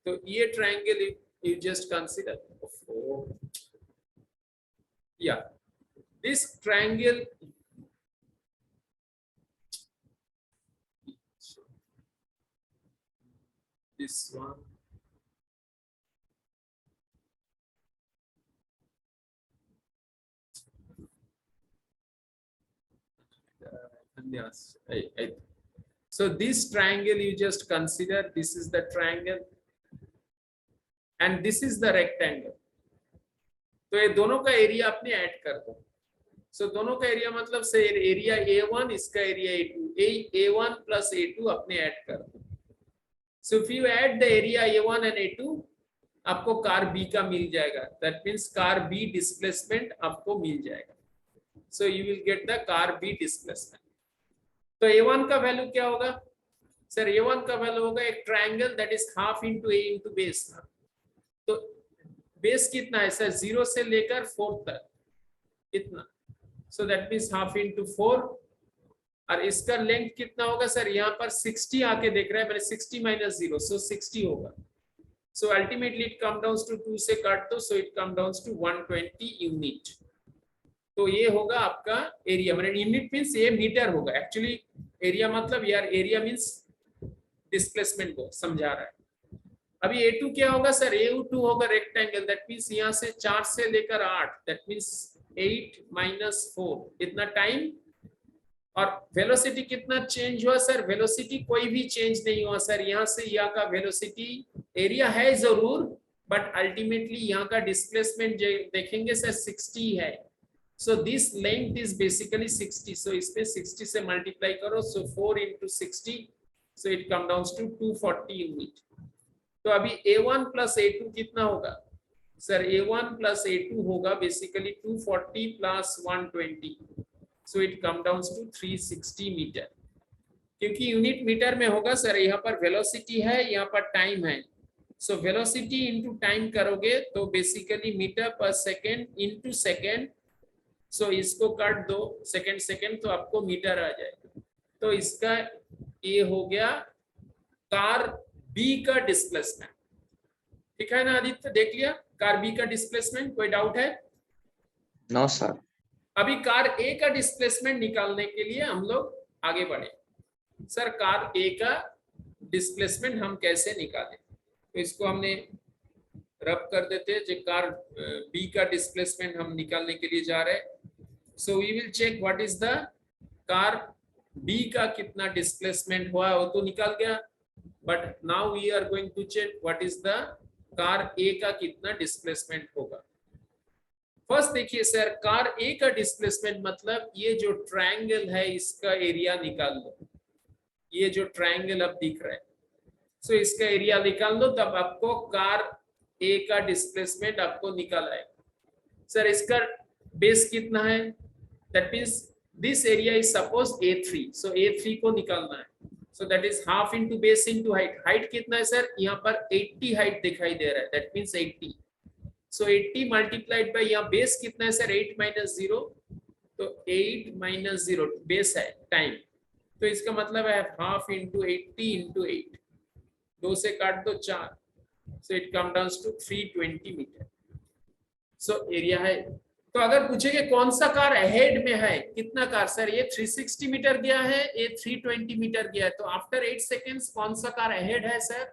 तो ये ट्रायंगल यू जस्ट कंसीडर, या this triangle, this one, yes, so this triangle you just consider, this is the triangle and this is the rectangle। तो ये दोनों का area आपने add कर दो। सो दोनों का एरिया मतलब से एरिया A1, इसका area A2, A1 plus A2 अपने ऐड कर दो। So if you add the area A1 and A2 आपको कार बी का मिल जाएगा, that means car B displacement आपको मिल जाएगा। So you will get the car B displacement. तो A1 का वैल्यू क्या होगा सर, A1 का वैल्यू होगा एक triangle that is half into A into base. तो बेस कितना है सर, 0 से लेकर 4 तक इतना, सो दैट मींस हाफ इंटू 4। और इसका लेंथ कितना होगा सर, यहाँ पर 60 आके देख रहा है मैंने, 60 माइनस 0 सो 60 होगा। So ultimately it come down to 2 से काट दो, so it come down to 120 unit. तो ये होगा आपका एरिया, मैंने यूनिट मींस ये मीटर होगा, एक्चुअली एरिया मतलब यार एरिया मींस डिस्प्लेसमेंट को समझा रहा है। अभी A2 क्या होगा सर, A2 होगा रेक्टेंगल, दैट मींस यहाँ से 4 से लेकर 8, दैट मींस 8 माइनस 4 इतना टाइम। और वेलोसिटी कितना चेंज हुआ सर, वेलोसिटी कोई भी चेंज नहीं हुआ सर, यहाँ से यहाँ का वेलोसिटी एरिया है जरूर, बट अल्टीमेटली यहाँ का डिस्प्लेसमेंट देखेंगे सर 60 है। So this length is basically 60, so इसमें 60 से मल्टीप्लाई करो, so 4 into 60, so it come down to 240 unit. तो अभी A1 प्लस A2 कितना होगा सर, A1 प्लस A2 होगा basically 240 plus 120, so it come down to 360 meter। क्योंकि यूनिट मीटर में होगा सर, यहाँ पर वेलोसिटी है, यहाँ पर टाइम है। सो वेलोसिटी इंटू टाइम करोगे तो बेसिकली मीटर पर सेकेंड इंटू सेकेंड, सो इसको काट दो सेकेंड सेकेंड तो आपको मीटर आ जाएगा। तो इसका ये हो गया कार बी का डिस्प्लेसमेंट। ठीक है ना आदित्य, देख लिया कार बी का डिस्प्लेसमेंट, कोई डाउट है? No sir. अभी कार ए का डिस्प्लेसमेंट निकालने के लिए हम लोग आगे बढ़े। सर कार ए का डिस्प्लेसमेंट हम कैसे निकालें? तो इसको हमने रब कर देते हैं, जो कार बी का डिस्प्लेसमेंट हम निकालने के लिए जा रहे हैं। So we will check what is the car B का कितना डिस्प्लेसमेंट हुआ, वो तो निकाल गया, but now we are going to check what is the car A का कितना डिस्प्लेसमेंट होगा। फर्स्ट देखिए सर, कार ए का डिस्प्लेसमेंट मतलब ये जो ट्रायंगल है इसका एरिया निकाल लो। ये जो ट्रायंगल अब दिख रहा है, सो इसका एरिया निकाल दो, तब आपको कार ए का डिस्प्लेसमेंट आपको निकाल आएगा। सर इसका बेस कितना है? That means this area is suppose A3, so A3 को निकालना है। So that is half into base into height. Height कितना है सर? यहाँ पर 80 हाइट दिखाई दे रहा है, that means 80। So 80 multiplied by, यहाँ बेस कितना है सर? 8 माइनस 0, तो 8 माइनस 0 बेस है टाइम, तो इसका मतलब है हाफ इंटू 80 इंटू 8, 2 से काट दो 4, so it come down to 320 meter. So area है। तो अगर पूछेंगे कौन सा कार अहेड में है, कितना कार? सर ये 360 मीटर गया है, ये 320 मीटर गया है, तो आफ्टर 8 सेकेंड्स कौन सा कार अहेड है सर?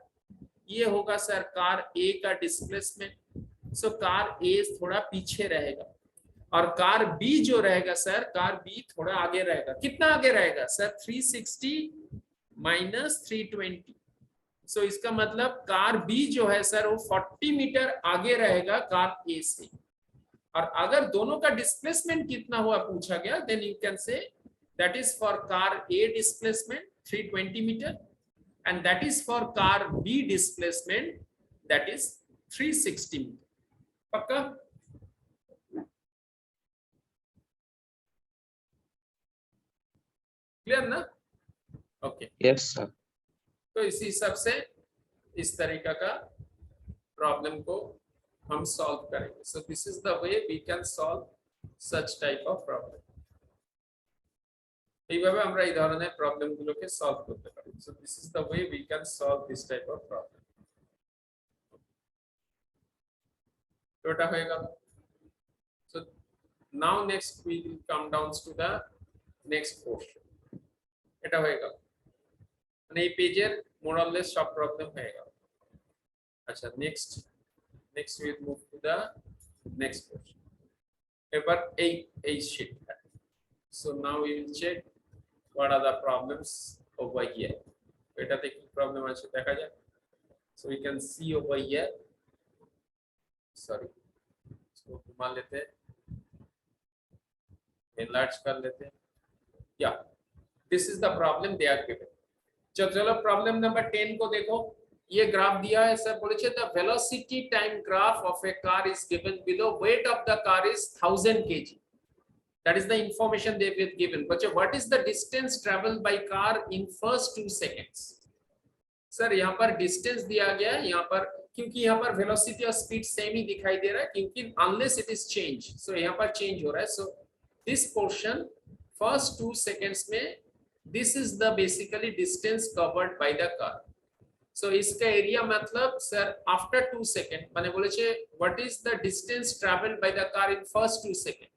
ये होगा सर कार ए का डिस्प्लेसमेंट। सो कार ए थोड़ा पीछे रहेगा, और कार बी जो रहेगा सर, कार बी थोड़ा आगे रहेगा। कितना आगे रहेगा सर? 360 माइनस 320, सो इसका मतलब कार बी जो है सर वो 40 मीटर आगे रहेगा कार ए से। और अगर दोनों का डिस्प्लेसमेंट कितना हुआ पूछा गया, then you can say that is for car A displacement 320 meter, and that is for car B displacement that is 360 meter. पक्का? क्लियर ना? Okay, yes sir. तो इसी हिसाब से इस तरीका का प्रॉब्लम को हम सॉल्व करेंगे। So this is the way we can solve such type of problem. এইভাবে আমরা এই ধরনের প্রবলেমগুলোকে সলভ করতে পারি। So this is the way we can solve this type of problem. তো এটা হয়ে গেল। So now next we will come downs to the next portion. এটা হয়ে গেল, মানে এই পেজের মোরাললেস সব প্রবলেম হয়ে গেল। আচ্ছা, next we will move to the next portion. এবার এই শীটটা। So now we will check what are the problems over here. এটাতে কি প্রবলেম আছে দেখা যাক। So we can see over here, sorry, इसको घुमा लेते हैं, enlarge कर लेते हैं। Yeah, this is the problem they are given. चलो प्रॉब्लम नंबर 10 को देखो। ये ग्राफ दिया है सर, बोले the velocity time graph of a car is given below, weight of the car is 1000 kg, that is the information they will given. बच्चे what is the distance travelled by car in first 2 seconds? Sir यहाँ पर distance दिया गया है, यहाँ पर क्योंकि यहाँ पर वेलोसिटी और स्पीड सेम ही दिखाई दे रहा है, क्योंकि unless it is change, so यहाँ पर चेंज हो रहा है। So this portion first 2 seconds में, this is the basically distance covered by the car. So इसका एरिया मतलब सर आफ्टर 2 सेकेंड, माने बोले what is the distance travelled by the car in first 2 second,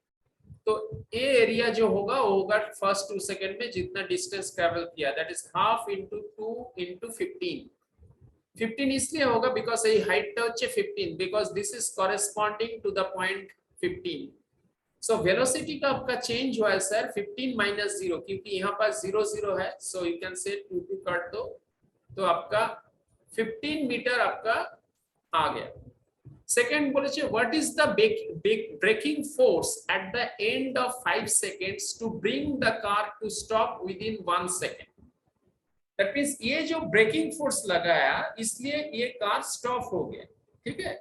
तो ये एरिया जो होगा वो होगा फर्स्ट 2 सेकेंड में जितना डिस्टेंस ट्रैवल किया, that is half into 2 into 15। 15 इसलिए होगा बिकॉज ये हाइट হচ্ছে 15, because this is corresponding to the point 15। So velocity का आपका चेंज हुआ है सर 15 माइनस 0, क्योंकि यहाँ पर 0 0 है, सो यू कैन से 2 2 काट दो, तो आपका 15 मीटर आपका आ गया। सेकेंड बोले what is the braking force at the end of 5 seconds to bring the car to stop within 1 second. That means ये जो ब्रेकिंग फोर्स लगाया इसलिए ये कार स्टॉप हो गया, ठीक है।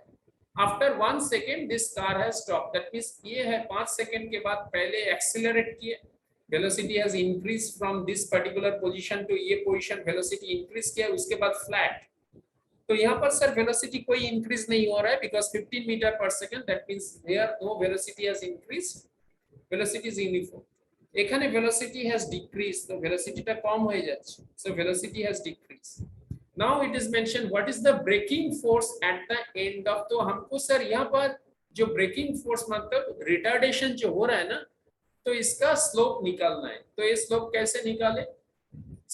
आफ्टर 1 सेकेंड दिस कार है स्टॉप, दैट मींस ये है 5 सेकेंड के बाद पहले एक्सीलरेट किए, velocity has increase from this particular position to ये पोजीशन, वेलोसिटी इंक्रीज किया, उसके बाद फ्लैट। तो यहाँ पर सर वेलोसिटी कोई इंक्रीज नहीं हो रहा है बिकॉज 15 मीटर पर second, that means here no velocity has increased, velocity is uniform. এখানে velocity has decreased, তো velocityটা কম হয়ে যাচ্ছে, so velocity has decreased। now it is mentioned what is the braking force at the end of, तो हमको sir यहाँ पर जो braking force मतलब retardation जो हो रहा है ना, तो इसका स्लोप निकालना है। तो ये स्लोप कैसे निकाले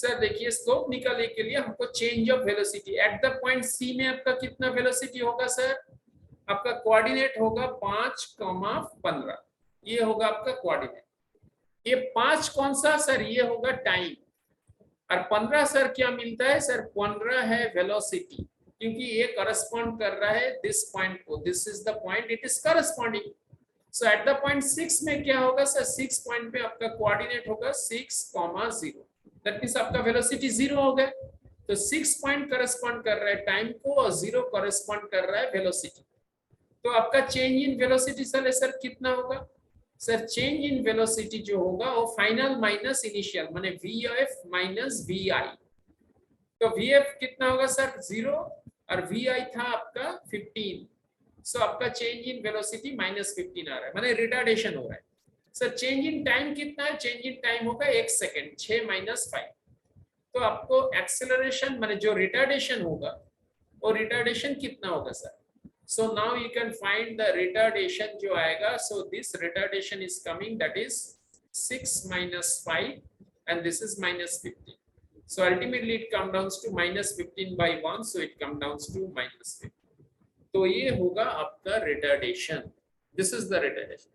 सर, देखिए स्लोप निकालने के लिए हमको change of velocity at the point C में आपका कितना वेलोसिटी होगा सर, आपका कोऑर्डिनेट होगा 5,15, ये होगा आपका कोऑर्डिनेट। ये 5 कौन सा सर, ये होगा टाइम, और 15 सर क्या मिलता है सर, 15 है वेलोसिटी, क्योंकि ये करस्पॉन्ड कर रहा है दिस पॉइंट को, this is the point it is corresponding. So eight the point 6 में क्या होगा सर, 6 पॉइंट पे आपका कोऑर्डिनेट होगा 6,0, दैट मींस आपका वेलोसिटी 0 हो गया। तो 6 पॉइंट करस्पॉन्ड कर रहा है टाइम को और 0 करस्पॉन्ड कर रहा है वेलोसिटी। तो आपका चेंज इन वेलोसिटी सर कितना होगा सर, चेंज इन वेलोसिटी जो होगा वो फाइनल माइनस इनिशियल, माने वीएफ माइनस वीआई। तो वीएफ कितना होगा सर 0 और वीआई था आपका 15, सो आपका चेंज इन वेलोसिटी -15 आ रहा है, माने रिटार्डेशन हो रहा है। सर चेंज इन टाइम कितना है, चेंज इन टाइम होगा 1 सेकंड, 6 - 5। तो आपको एक्सेलरेशन माने जो रिटार्डेशन होगा वो रिटार्डेशन कितना होगा sir, so now you can find the retardation जो आएगा, so this retardation is coming, that is 6 - 5 and this is -15, so ultimately it comes down to -15/1, so it comes down to -15। तो ये होगा आपका retardation, this is the retardation.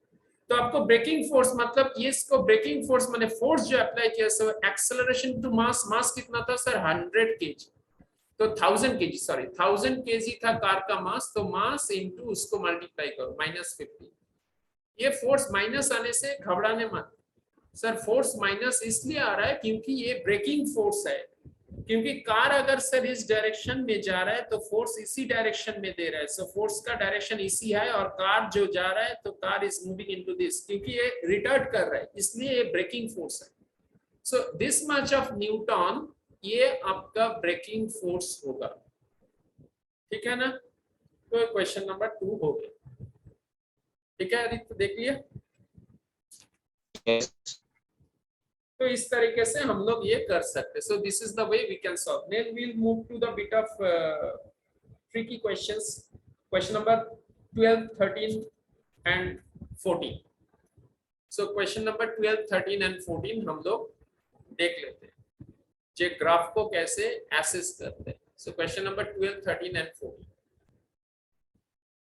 तो आपको breaking force मतलब ये, इसको ब्रेकिंग फोर्स माने फोर्स जो अप्लाई किया सर, एक्सेलरेशन टू मास, मास कितना था सर 100 kg, तो 1000 kg, सॉरी 1000 kg था कार का मास, तो मास इनटू उसको मल्टीप्लाई करो -15। ये फोर्स माइनस आने से घबराने मत सर, फोर्स माइनस इसलिए आ रहा है क्योंकि ये ब्रेकिंग फोर्स है, क्योंकि कार अगर सर इस डायरेक्शन में जा रहा है तो फोर्स इसी डायरेक्शन में दे रहा है, सो फोर्स का डायरेक्शन इसी है, और कार जो जा रहा है तो car is moving into this, क्योंकि ये रिटार्ड कर रहा है इसलिए ये ब्रेकिंग फोर्स है। So this much of Newton ये आपका ब्रेकिंग फोर्स होगा, ठीक है ना। तो क्वेश्चन नंबर 2 हो गया, ठीक है आदित्य, देख लिया। Yes. तो इस तरीके से हम लोग ये कर सकते, so this is the way we can solve. Then we will move to the bit of tricky questions, question number 12, 13 and 14। So question number 12, 13 and 14 हम लोग देख लेते हैं जे ग्राफ को कैसे एसेस करते हैं। सो question number 12, 13 and 14,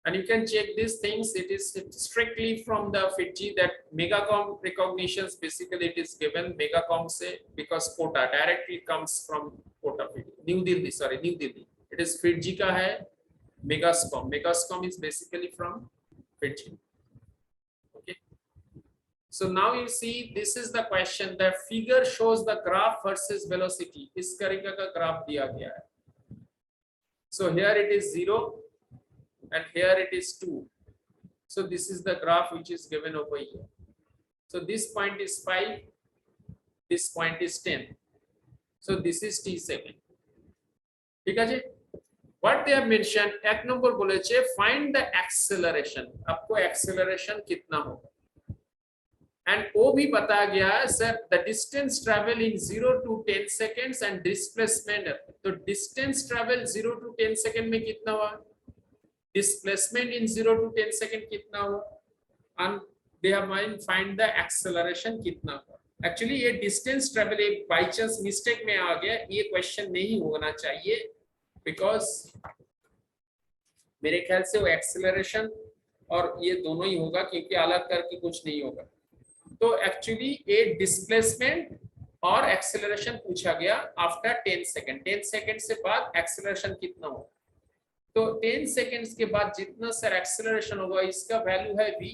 and you can check these things, it is strictly from the FITGI that megacom recognitions, basically it is given megacom se, because quota directly comes from quota New Delhi, sorry New Delhi, it is FITGI ka hai, megascom is basically from FITGI। okay, so now you see this is the question, the figure shows the graph versus velocity, इस तरीके का graph दिया गया है। so here it is 0 and here it is 2, so this is the graph which is given over here। so this point is 5, this point is 10, so this is t second, ठीक है जी। what they have mentioned, एक number बोले छे find the acceleration, आपको acceleration कितना होगा, and वो भी बता गया है sir the distance travel in 0 to 10 seconds and displacement, तो distance travel 0 to 10 second में कितना हुआ, displacement in 0 to 10 second कितना हुआ, and they have find the acceleration कितना हुआ। एक्चुअली ये डिस्टेंस ट्रेवल एक बाय चांस मिस्टेक में आ गया, ये क्वेश्चन नहीं होना चाहिए, बिकॉज मेरे ख्याल से वो एक्सेलरेशन और ये दोनों ही होगा, क्योंकि अलग करके कुछ नहीं होगा। तो एक्चुअली ये डिस्प्लेसमेंट और एक्सेलरेशन पूछा गया आफ्टर 10 सेकंड, 10 सेकंड से बाद एक्सेलरेशन कितना होगा, तो 10 सेकेंड्स के बाद जितना सर एक्सेलरेशन होगा इसका वैल्यू है v।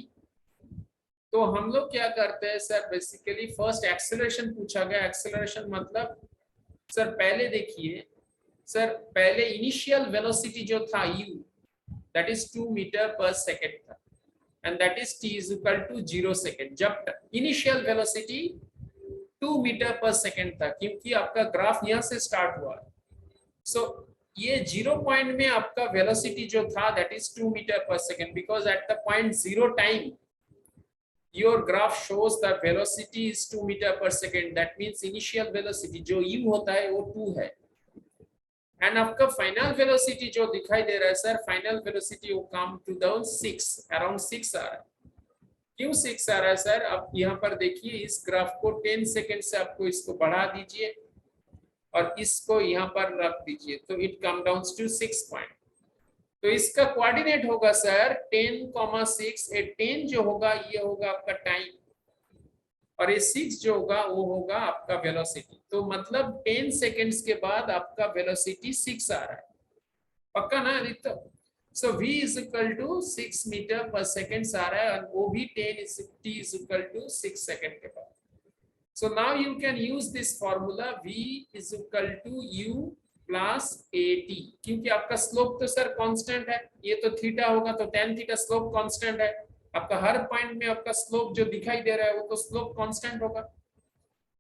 तो हम लोग क्या करते हैं सर, बेसिकली फर्स्ट एक्सेलरेशन पूछा गया, एक्सेलरेशन मतलब सर पहले देखिए सर, पहले इनिशियल वेलोसिटी जो था u, दैट इज 2 मीटर पर सेकेंड था, and that is t is equal to 0 second. जब इनिशियल वेलोसिटी 2 मीटर पर सेकेंड था, क्योंकि आपका ग्राफ यहाँ से स्टार्ट हुआ। सो ये 0 पॉइंट में आपका वेलोसिटी जो था दैट इज 2 मीटर पर second, because at the point 0 time your graph shows the velocity is 2 meter पर second. That means initial velocity जो u होता है वो 2 है, एंड आपका फाइनल वेलोसिटी जो दिखाई दे रहा है सर, फाइनल वेलोसिटी वो कम टू डाउन 6, अराउंड 6 आ रहा है। क्यों 6 आ रहा है सर? आप यहाँ पर देखिए, इस ग्राफ को 10 सेकेंड से आपको इसको बढ़ा दीजिए और इसको यहाँ पर रख दीजिए, तो it come down to 6 point. तो इसका कोऑर्डिनेट होगा सर 10,6। 10 जो होगा ये होगा आपका टाइम, और ये 6 जो होगा वो होगा आपका वेलोसिटी। तो मतलब 10 सेकेंड्स के बाद आपका वेलोसिटी 6 आ रहा है, पक्का ना Aditya? So v is equal to 6 meter पर सेकेंड आ रहा है, और वो भी 10 t is equal to 6 second के बाद। So now you can use this formula v is equal to u plus at, क्योंकि आपका स्लोप तो सर कांस्टेंट है, ये तो थीटा होगा तो tan थीटा स्लोप कांस्टेंट है। आपका हर पॉइंट में आपका स्लोप जो दिखाई दे रहा है वो तो स्लोप कांस्टेंट होगा।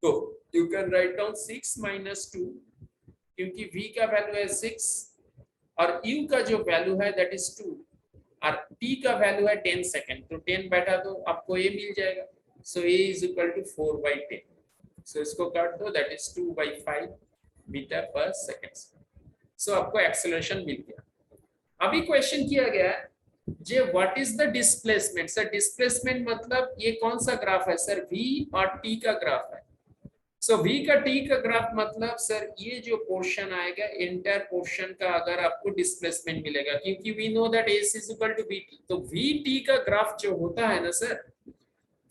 तो you can write down 6 minus 2, क्योंकि v का वैल्यू है 6 और u का जो वैल्यू है दैट इज 2 और t का वैल्यू है 10 सेकेंड, तो 10 बैठा तो आपको a मिल जाएगा। So a is equal to 4/10। So इसको काट दो, दैट इज 2/5 मीटर पर सेकेंड। सो आपको एक्सेलरेशन मिल गया। अभी क्वेश्चन किया गया है जे what is the displacement. Sir displacement मतलब ये कौन सा ग्राफ है सर? v और t का ग्राफ है। सो v का t का ग्राफ मतलब सर ये जो पोर्शन आएगा इंटर पोर्शन का अगर आपको डिस्प्लेसमेंट मिलेगा, क्योंकि we know that a is equal to vt। तो vt का ग्राफ जो होता है ना सर,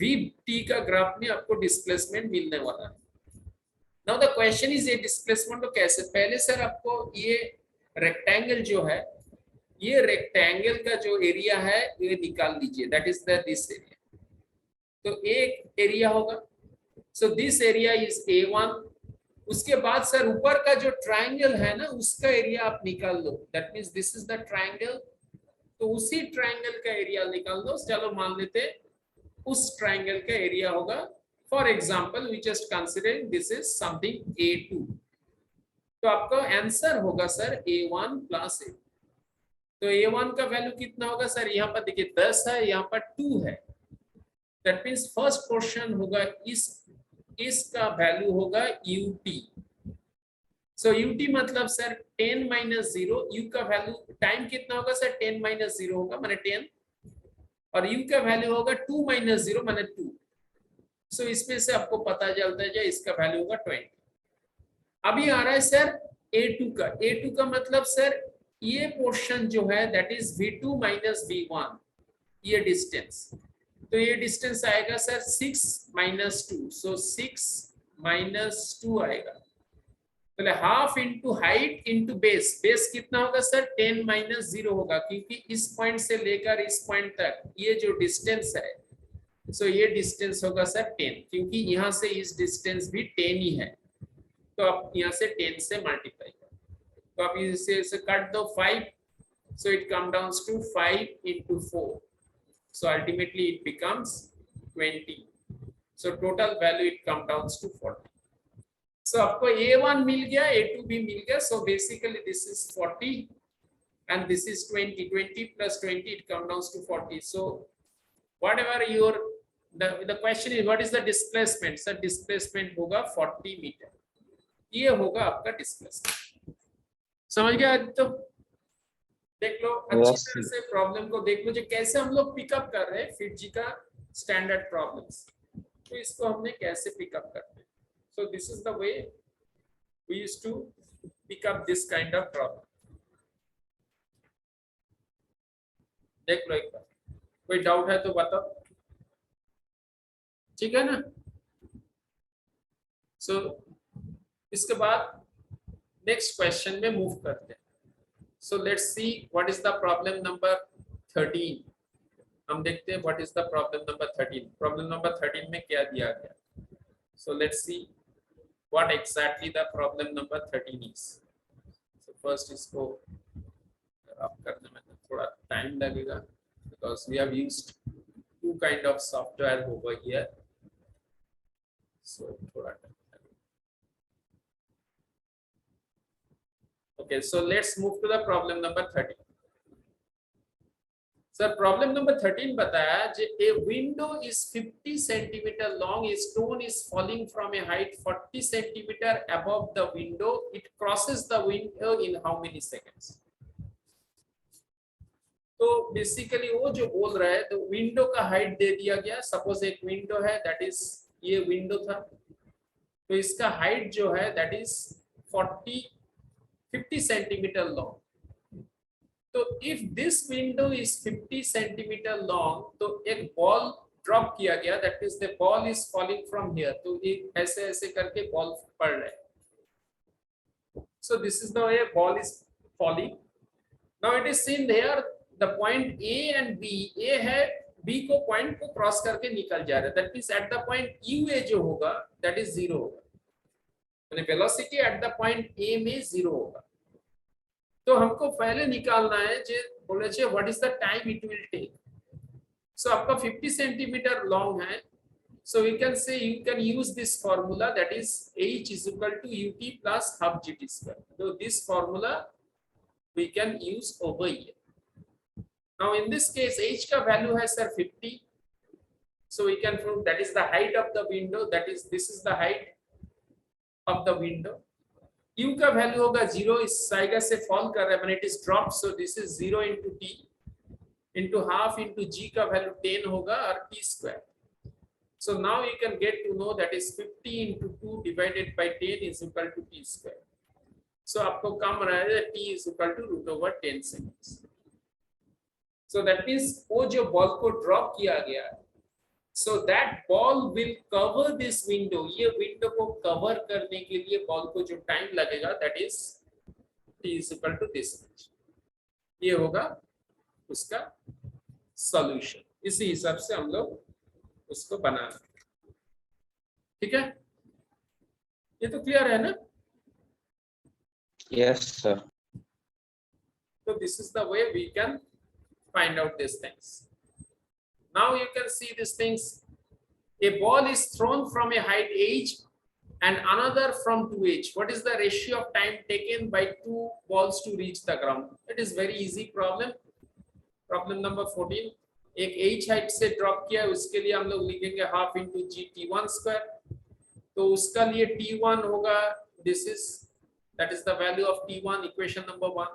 vt का ग्राफ में आपको डिस्प्लेसमेंट मिलने वाला है। नाउ द क्वेश्चन इज ये डिस्प्लेसमेंट तो कैसे? पहले सर आपको ये रेक्टेंगल जो है, ये रेक्टेंगल का जो एरिया है ये निकाल लीजिए, that is the this area. तो एक एरिया होगा, so this area is a1। उसके बाद सर ऊपर का जो ट्रायंगल है ना उसका एरिया आप निकाल लो, that means this is the triangle. तो उसी ट्रायंगल का एरिया निकाल दो। चलो मान लेते उस ट्रायंगल का एरिया होगा, for example we just consider this is something a2। तो आपका आंसर होगा सर a1 प्लस a। तो a1 का वैल्यू कितना होगा सर? यहाँ पर देखिए 10 है, यहाँ पर 2 है, दैट मींस फर्स्ट पोर्शन होगा इसका वैल्यू होगा ut। सो ut मतलब सर 10 माइनस 0, u का वैल्यू टाइम कितना होगा सर? 10 माइनस 0 होगा माने 10, और u का वैल्यू होगा 2 माइनस 0 माने 2। सो इसमें से आपको पता चलता है इसका वैल्यू होगा 20। अभी आ रहा है सर a2 का। a2 का मतलब सर ये पोर्शन जो है that is v2 minus v1, ये डिस्टेंस। तो ये डिस्टेंस आएगा सर 6 माइनस 2, सो 6 माइनस 2 आएगा। तो half into height into base, base कितना होगा सर? 10 माइनस 0 होगा, क्योंकि इस पॉइंट से लेकर इस पॉइंट तक ये जो डिस्टेंस है, सो ये डिस्टेंस होगा सर 10, क्योंकि यहाँ से इस डिस्टेंस भी 10 ही है। तो आप यहाँ से 10 से मल्टीप्लाई करो, तो आप इसे काट दो 5, so it comes down to 5 into 4, so ultimately it becomes 20, so total value it comes down to 40। so आपको a1 मिल गया, a2 भी मिल गया, so basically this is 40 and this is 20, 20 plus 20 it comes down to 40। so whatever your the question is what is the displacement, so displacement होगा 40 metre, ये होगा आपका displacement. समझ गया? तो देख लो अच्छी Yes, तरह से प्रॉब्लम को देख लो, जो कैसे हम लोग पिकअप कर रहे हैं फिट जी का स्टैंडर्ड प्रॉब्लम्स, तो इसको हमने कैसे पिकअप करते हैं। So this is the way we used to pick up this kind of problem. देख लो एक बार, कोई डाउट है तो बताओ, ठीक है ना? सो इसके बाद नेक्स्ट क्वेश्चन में मूव करते हैं। So let's see what is the problem number 13। हम देखते हैं what is the problem number 13। problem number 13 में क्या दिया गया। So let's see what exactly the problem number 13 is। So first इसको आप करने में थोड़ा टाइम लगेगा because we have used two kind of software over here। So थोड़ा okay, so let's move to the problem number 13. Sir, problem number 13 बताया जे a window is 50 centimeter long, a stone is falling from a height 40 centimeter above the window, it crosses the window in how many seconds? तो basically वो जो बोल रहा है तो window का height दे दिया गया, सपोज एक विंडो है दैट इज ये विंडो था, तो इसका हाइट जो है दैट इज 50 सेंटीमीटर लॉन्ग। तो if this window is 50 centimetre long, तो एक बॉल ड्रॉप किया गया, that means the ball is falling from here, तो ये ऐसे ऐसे करके बॉल पड़ रहा है। So this is the way ball is falling. Now it is seen here the point A and B, A है, बी को पॉइंट को क्रॉस करके निकल जा रहा है, that means at the point U A जो होगा दैट इज जीरो होगा, यानी velocity at the point A में जीरो होगा। तो हमको पहले निकालना है जे बोले छे what is the time it will take. So आपका 50 सेंटीमीटर लॉन्ग है, so we can say you can use this formula, that is h is equal to ut plus half gt square. So this formula we can use over here. Now in this case h का value है sir 50, so we can prove that is the height of the window, that is this is the height of the window. u का value होगा 0, इस side से fall कर रहा है, it is drop, so this is 0 into t into half into g का value 10 होगा और t square. So now you can get to know that is 50 into 2 divided by 10 is equal to t square. So आपको कम रहा है t is equal to root over 10 seconds. So that means वो जो ball को drop किया गया, so that ball will cover this window, ये window को कवर करने के लिए बॉल को जो टाइम लगेगा that is t is equal to this much. ये होगा उसका सॉल्यूशन। इसी हिसाब से हम लोग उसको बनाना, ठीक है? ये तो क्लियर है ना? Yes, sir. So this is the way we can find out these things. Now you can see these things. A ball is thrown from a height h and another from 2h. What is the ratio of time taken by two balls to reach the ground? It is very easy problem. Problem number 14. एक h height से drop किया है, उसके लिए हम लोग लिखेंगे half into जी t1 square, तो उसका लिए t1 होगा, this is that is the value of t1, equation number 1।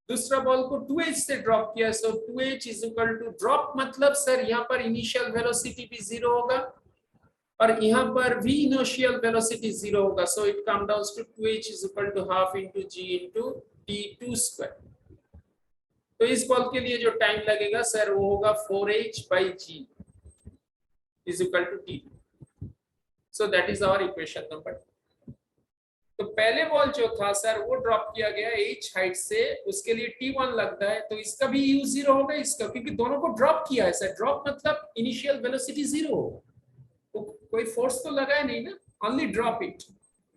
दूसरा बॉल को 2h से ड्रॉप किया, so 2h is equal to drop, मतलब सर यहाँ पर इनिशियल वेलोसिटी भी 0 होगा और यहाँ पर भी इनिशियल वेलोसिटी 0 होगा, so it come down to 2h is equal to half into ji into t2 square. तो इस बॉल के लिए जो टाइम लगेगा सर वो होगा 4h by g is equal to t2. So that is our equation number 2. तो पहले बॉल जो था सर वो ड्रॉप किया गया h हाइट से, उसके लिए t1 लगता है, तो इसका भी u 0 होगा इसका, क्योंकि दोनों को ड्रॉप किया है सर, ड्रॉप मतलब इनिशियल वेलोसिटी 0 होगा, तो कोई फोर्स तो लगा नहीं ना, only drop it.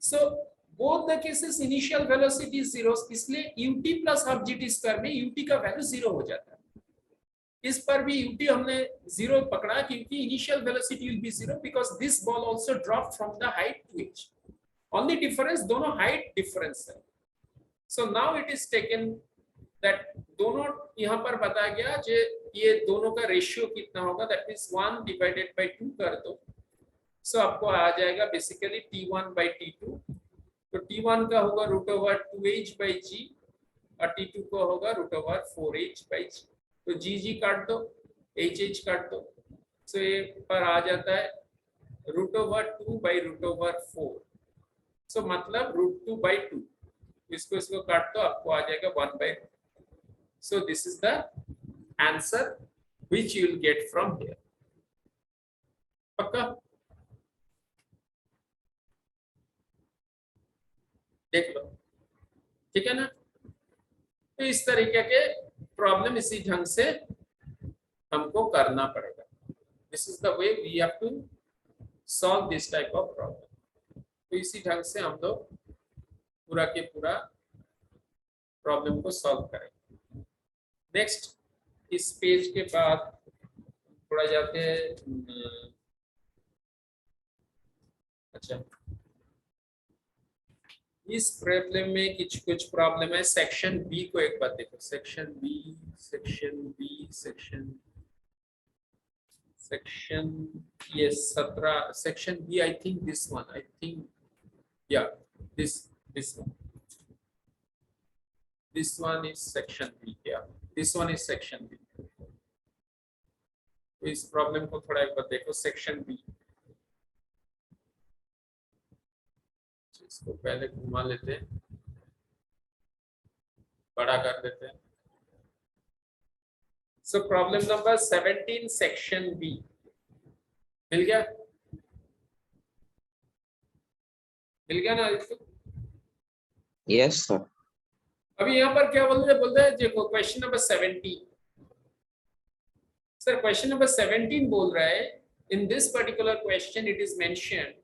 So both the cases initial velocity is 0, इसलिए ut plus half gt square में ut का वैल्यू 0 हो जाता है। इस पर भी ut हमने 0 पकड़ा क्योंकि initial velocity will be 0 because this ball also dropped from the height to h. Only difference दोनों height difference है। So now it is taken that दोनों यहाँ पर बताया गया जो ये दोनों का रेशियो कितना होगा, that is 1 divided by 2 कर दो, so आपको आ जाएगा basically t1 by t2। तो t1 का होगा root over 2h by g और t2 का होगा root over 4h by g। तो g काट दो, h काट दो, सो ये पर आ जाता है root over 2 by root over 4, so मतलब रूट 2 by 2, इसको काट दो, आपको आ जाएगा 1 by 2। So this is the answer which you will get from here. पक्का देख लो, ठीक है ना? तो इस तरीके के प्रॉब्लम इसी ढंग से हमको करना पड़ेगा। This is the way we have to solve this type of problem. तो इसी ढंग से हम लोग पूरा के पूरा प्रॉब्लम को सॉल्व करेंगे। नेक्स्ट इस पेज के बाद थोड़ा जाते हैं अच्छा, इस प्रॉब्लम में कुछ प्रॉब्लम है। सेक्शन बी को एक बार देखो, section B, section yes 17 section B, I think this one, I think yeah, this one is section B, yeah, this one is section B। तो इस प्रॉब्लम को थोड़ा एक बार देखो, सेक्शन बी, इसको पहले घुमा लेते हैं, बड़ा कर देते हैं। So problem number 17 section B मिल गया, ना इसको? Yes sir. अभी यहाँ पर क्या बोल रहे हैं देखो, question number 17 sir, question number 17 बोल रहा है, in this particular question it is mentioned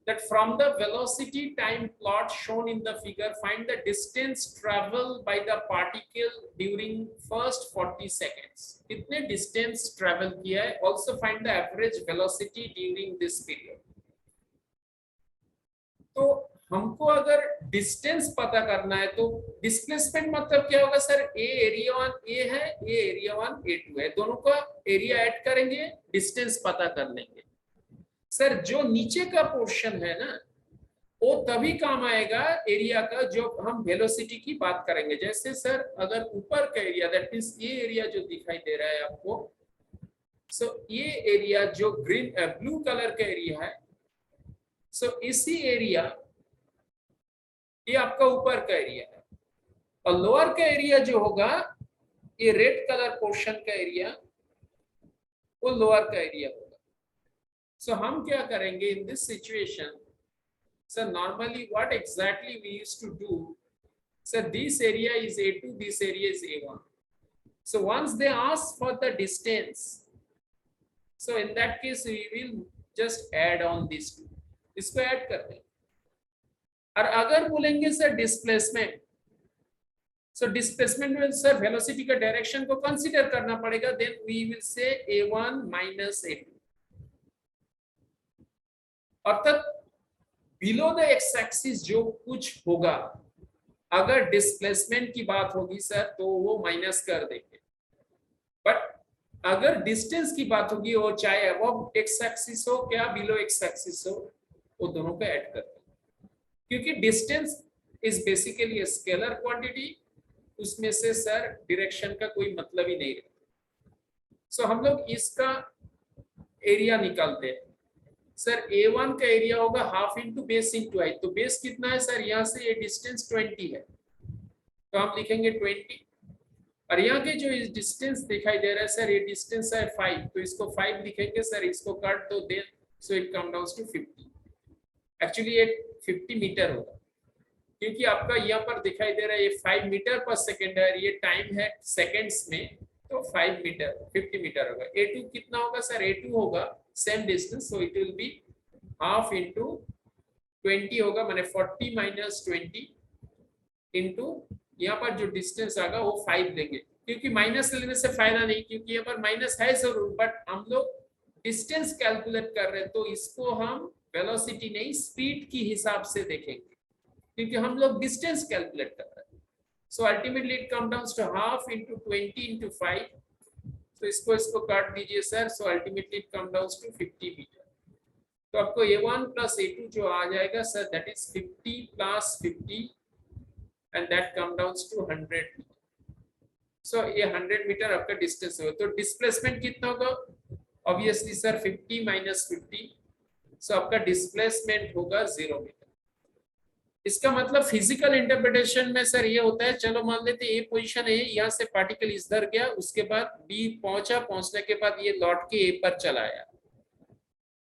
that from the velocity time plot shown in the figure, find the distance traveled by the particle during first 40 seconds। कितने distance travel किया है, also find the average velocity during this period। तो हमको अगर distance पता करना है तो डिस्प्लेसमेंट मतलब क्या होगा सर, ए एरिया वन ए है, ए एरिया वन ए टू है, दोनों का एरिया ऐड करेंगे, डिस्टेंस पता कर लेंगे। सर जो नीचे का पोर्शन है ना, वो तभी काम आएगा एरिया का जो हम वेलोसिटी की बात करेंगे। जैसे सर अगर ऊपर का एरिया, दैट मींस ये एरिया जो दिखाई दे रहा है आपको, सो ये एरिया जो ग्रीन ब्लू कलर का एरिया है, सो इसी एरिया, ये आपका ऊपर का एरिया है, और लोअर का एरिया जो होगा, ये रेड कलर पोर्शन का एरिया, वो लोअर का एरिया होगा। सो हम क्या करेंगे in this situation, sir normally what exactly we used to do, sir this area is A2, this area is A1। So once they ask for the distance, so in that case we will just add on this two, इसको add कर दें। और अगर बोलेंगे sir displacement, so displacement में sir velocity का direction को consider करना पड़ेगा, then we will say A1 minus A2। अर्थात बिलो द एक्स एक्सिस जो कुछ होगा, अगर डिस्प्लेसमेंट की बात होगी सर तो वो माइनस कर देंगे, बट अगर डिस्टेंस की बात होगी, वो चाहे अबव एक्स एक्सिस हो क्या बिलो एक्स एक्सिस हो, वो दोनों को ऐड कर देंगे। क्योंकि distance is basically scalar quantity, उसमें से सर डायरेक्शन का कोई मतलब ही नहीं रहता। सो हम लोग इसका एरिया निकालते हैं। सर A1 का एरिया होगा half into base into height, तो बेस कितना है सर, यहाँ से ये डिस्टेंस 20 है, तो हम लिखेंगे 20, और यहाँ के जो इस डिस्टेंस दिखाई दे रहा है सर, ये डिस्टेंस है 5, तो इसको 5 लिखेंगे सर, इसको काट दो, then so it come down to 50। Actually ये 50 मीटर होगा, क्योंकि आपका यहाँ पर दिखाई दे रहा है ये 5 मीटर पर सेकेंड है, ये टाइम है सेकेंड्स में, तो 5 मीटर 50 मीटर होगा। A2 कितना होगा सर, A2 होगा same distance, so it will be half into 20 होगा, माने 40 माइनस 20 इंटू यहाँ पर जो डिस्टेंस आएगा वो 5 देंगे, क्योंकि माइनस लेने से फायदा नहीं, क्योंकि यहाँ पर माइनस है जरूर, बट हम लोग डिस्टेंस कैलकुलेट कर रहे हैं, तो इसको हम वेलोसिटी नहीं स्पीड की हिसाब से देखेंगे, क्योंकि हम लोग डिस्टेंस कैलकुलेट कर रहे हैं। So ultimately it come down to half into 20 into 5, तो इसको काट दीजिए sir, so ultimately it come down to 50 metre. तो आपको A1 प्लस A2 जो आ जाएगा sir, that is 50 plus 50 and that come down to 100 metre. So ये 100 मीटर आपका डिस्टेंस होगा। तो डिस्प्लेसमेंट कितना होगा, ऑब्वियसली सर 50 माइनस 50, सो आपका डिस्प्लेसमेंट होगा 0 मीटर। इसका मतलब फिजिकल इंटरप्रिटेशन में सर ये होता है, चलो मान लेते हैं ये पोजीशन है, यहाँ से पार्टिकल इधर गया, उसके बाद बी पहुंचा, पहुंचने के बाद ये लौट के ए पर चला आया,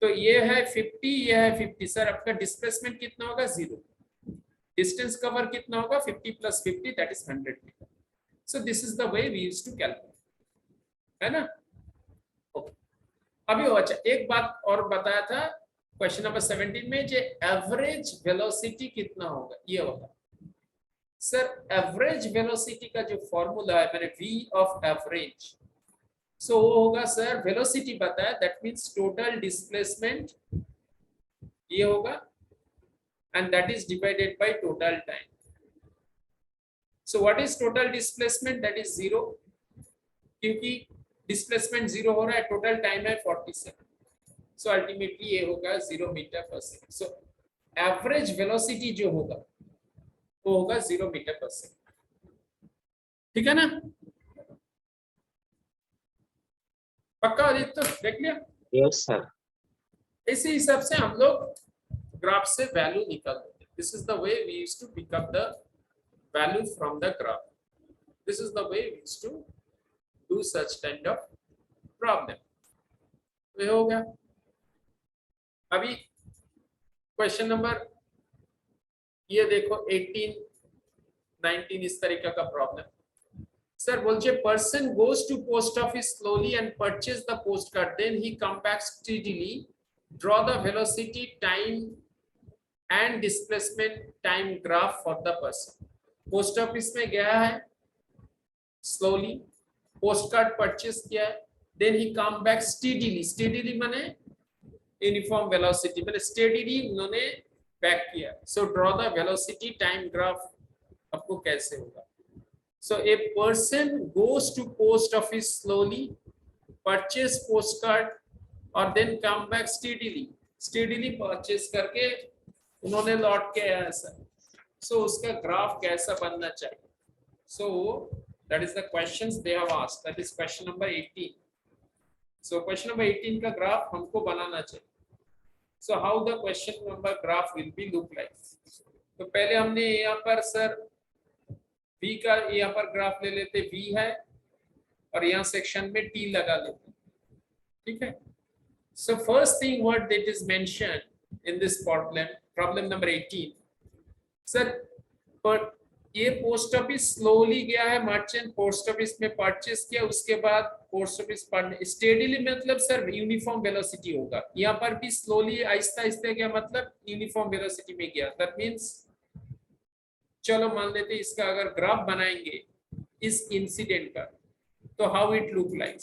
तो ये है 50, ये है 50, सर आपका डिस्प्लेसमेंट कितना होगा, 0। डिस्टेंस कवर कितना होगा, 50 plus 50 that is 100 metre. So this is the way we used to calculate, है ना। ओके, अभी अच्छा एक बात और बताया था क्वेश्चन नंबर 17 में, जो एवरेज वेलोसिटी कितना होगा, ये होगा सर एवरेज वेलोसिटी का जो फॉर्मूला है मैंने v ऑफ एवरेज, सो वो होगा सर वेलोसिटी बताया, दैट मींस टोटल डिस्प्लेसमेंट ये होगा, and that is divided by total time. So what is total displacement? That is 0, क्योंकि डिस्प्लेसमेंट 0 हो रहा है, टोटल टाइम है 47. सो अल्टीमेटली ये होगा 0 मीटर पर सेकंड. सो एवरेज वेलोसिटी जो होगा वो होगा 0 मीटर पर सेकंड. ठीक है ना? पक्का आदित्य, देख लिया? Yes, sir. इसी हिसाब से हम लोग ग्राफ से वैल्यू निकाल देते. This is the way we used to pick up the value from the graph. This is the way we used to do such kind of problem. ये हो गया. अभी क्वेश्चन नंबर ये देखो 18, 19 इस तरीके का प्रॉब्लम. सर बोलছে person goes to post office slowly and purchase the postcard, then he come back steadily. Draw the velocity, time and displacement time graph for the person. Post office में गया है, slowly postcard purchase किया है, then he come back steadily. steadily माने uniform velocity, मैंने steadily उन्होंने back किया. So draw the velocity time graph. आपको कैसे होगा? So a person goes to post office slowly, purchase postcard और then come back steadily. Steadily purchase करके उन्होंने लौट के आया सर. सो उसका ग्राफ कैसा बनना चाहिए? So that is the questions they have asked. That is question number 18. So question number 18 का ग्राफ हमको बनाना चाहिए. So how the question number graph will be look like? तो पहले हमने यहाँ पर सर V का यहाँ पर ग्राफ ले लेते, V है और यहाँ सेक्शन में T लगा लेते. ठीक है? So first thing what that is mentioned in this problem number 18. Sir पर ये पोस्ट ऑफिस स्लोली गया है, मर्चेंट पोस्ट ऑफिस में परचेस किया, उसके बाद पोस्ट ऑफिस पर स्टेडीली मतलब सर यूनिफॉर्म वेलोसिटी होगा. यहाँ पर भी स्लोली आहिस्ता आहिस्ता गया, मतलब यूनिफॉर्म वेलोसिटी में गया. दैट मींस चलो मान लेते इसका अगर ग्राफ बनाएंगे इस इंसिडेंट का, तो हाउ इट लुक लाइक.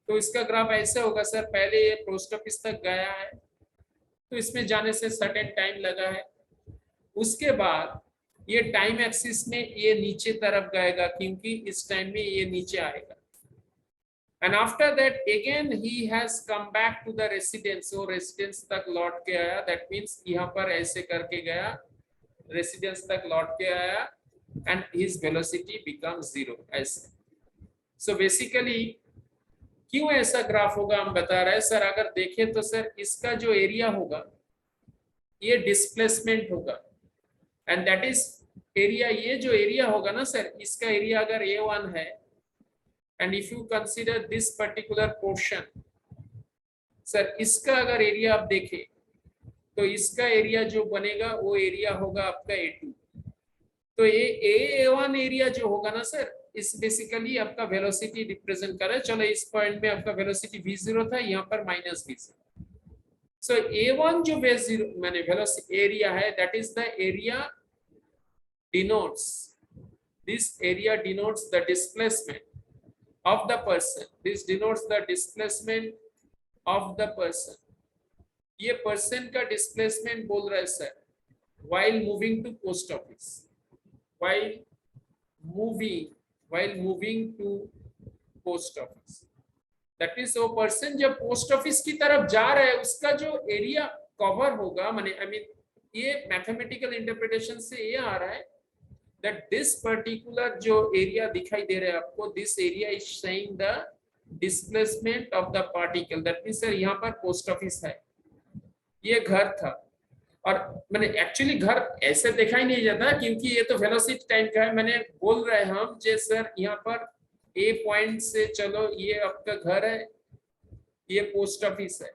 तो इसका ग्राफ ऐसे होगा सर. पहले ये पोस्ट ऑफिस तक गया है, तो इसमें जाने से सर्टेन टाइम लगा है. उसके बाद ये टाइम एक्सिस में ये नीचे तरफ जाएगा, क्योंकि इस टाइम में ये नीचे आएगा. And after that again he has come back to the residence. वो रेसिडेंस तक लौट के आया. दैट मींस यहाँ पर ऐसे करके गया, रेसिडेंस तक लौट के आया एंड हिज वेलोसिटी बिकम्स 0 ऐसे. सो बेसिकली क्यों ऐसा ग्राफ होगा हम बता रहे हैं सर. अगर देखें तो सर इसका जो एरिया होगा ये डिस्प्लेसमेंट होगा, एंड दैट इज एरिया. ये जो एरिया होगा ना सर, इसका एरिया अगर A1 है, and if you consider this particular portion sir, इसका अगर एरिया आप देखें तो इसका एरिया जो बनेगा वो एरिया होगा आपका A2. तो ये A1 एरिया जो होगा ना सर, इस बेसिकली आपका वेलोसिटी रिप्रेजेंट कर रहा है. चलो इस पॉइंट में आपका वेलोसिटी V0 था, यहाँ पर माइनस V0. So A1 जो V0 मैंने वेलोसिटी एरिया है, that is the area denotes, this area denotes the displacement of the person. This denotes the displacement of the person. ये person का displacement बोल रहा है sir, while moving to post office, while moving to post office. That means वो person जब post office की तरफ जा रहा है, उसका जो एरिया कवर होगा, माने आई मीन ये मैथमेटिकल इंटरप्रिटेशन से ये आ रहा है दैट दिस पर्टिकुलर जो एरिया दिखाई दे रहा है आपको, this area is saying the displacement of the particle. That means sir यहाँ पर पोस्ट ऑफिस है, ये घर था, और मैंने एक्चुअली घर ऐसे दिखाई नहीं जाता क्योंकि ये तो वेलोसिटी टाइम का है. मैंने बोल रहे हैं हम जे सर यहाँ पर ए पॉइंट से चलो ये आपका घर है, ये पोस्ट ऑफिस है.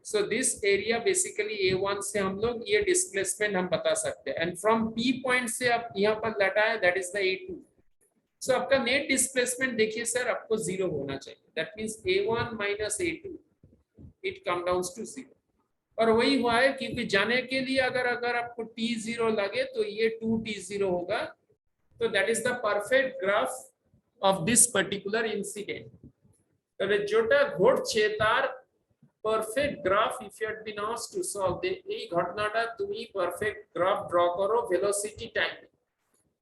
So this area basically A1 से हम लोग ये डिस्प्लेसमेंट हम बता सकते हैं. एंड फ्रॉम P पॉइंट से आप यहाँ पर लटाए, that is the A2. So आपका नेट डिस्प्लेसमेंट देखिए सर, आपको 0 होना चाहिए. That means A1 minus A2 it come down to 0. और वही हुआ है, क्योंकि जाने के लिए अगर आपको T0 लगे तो ये 2T0 होगा. तो that is the perfect graph of this particular incident. তবে যেটা ঘটছে তার perfect graph if you had been asked to solve এই ঘটনাটা তুমি perfect graph draw করো velocity time.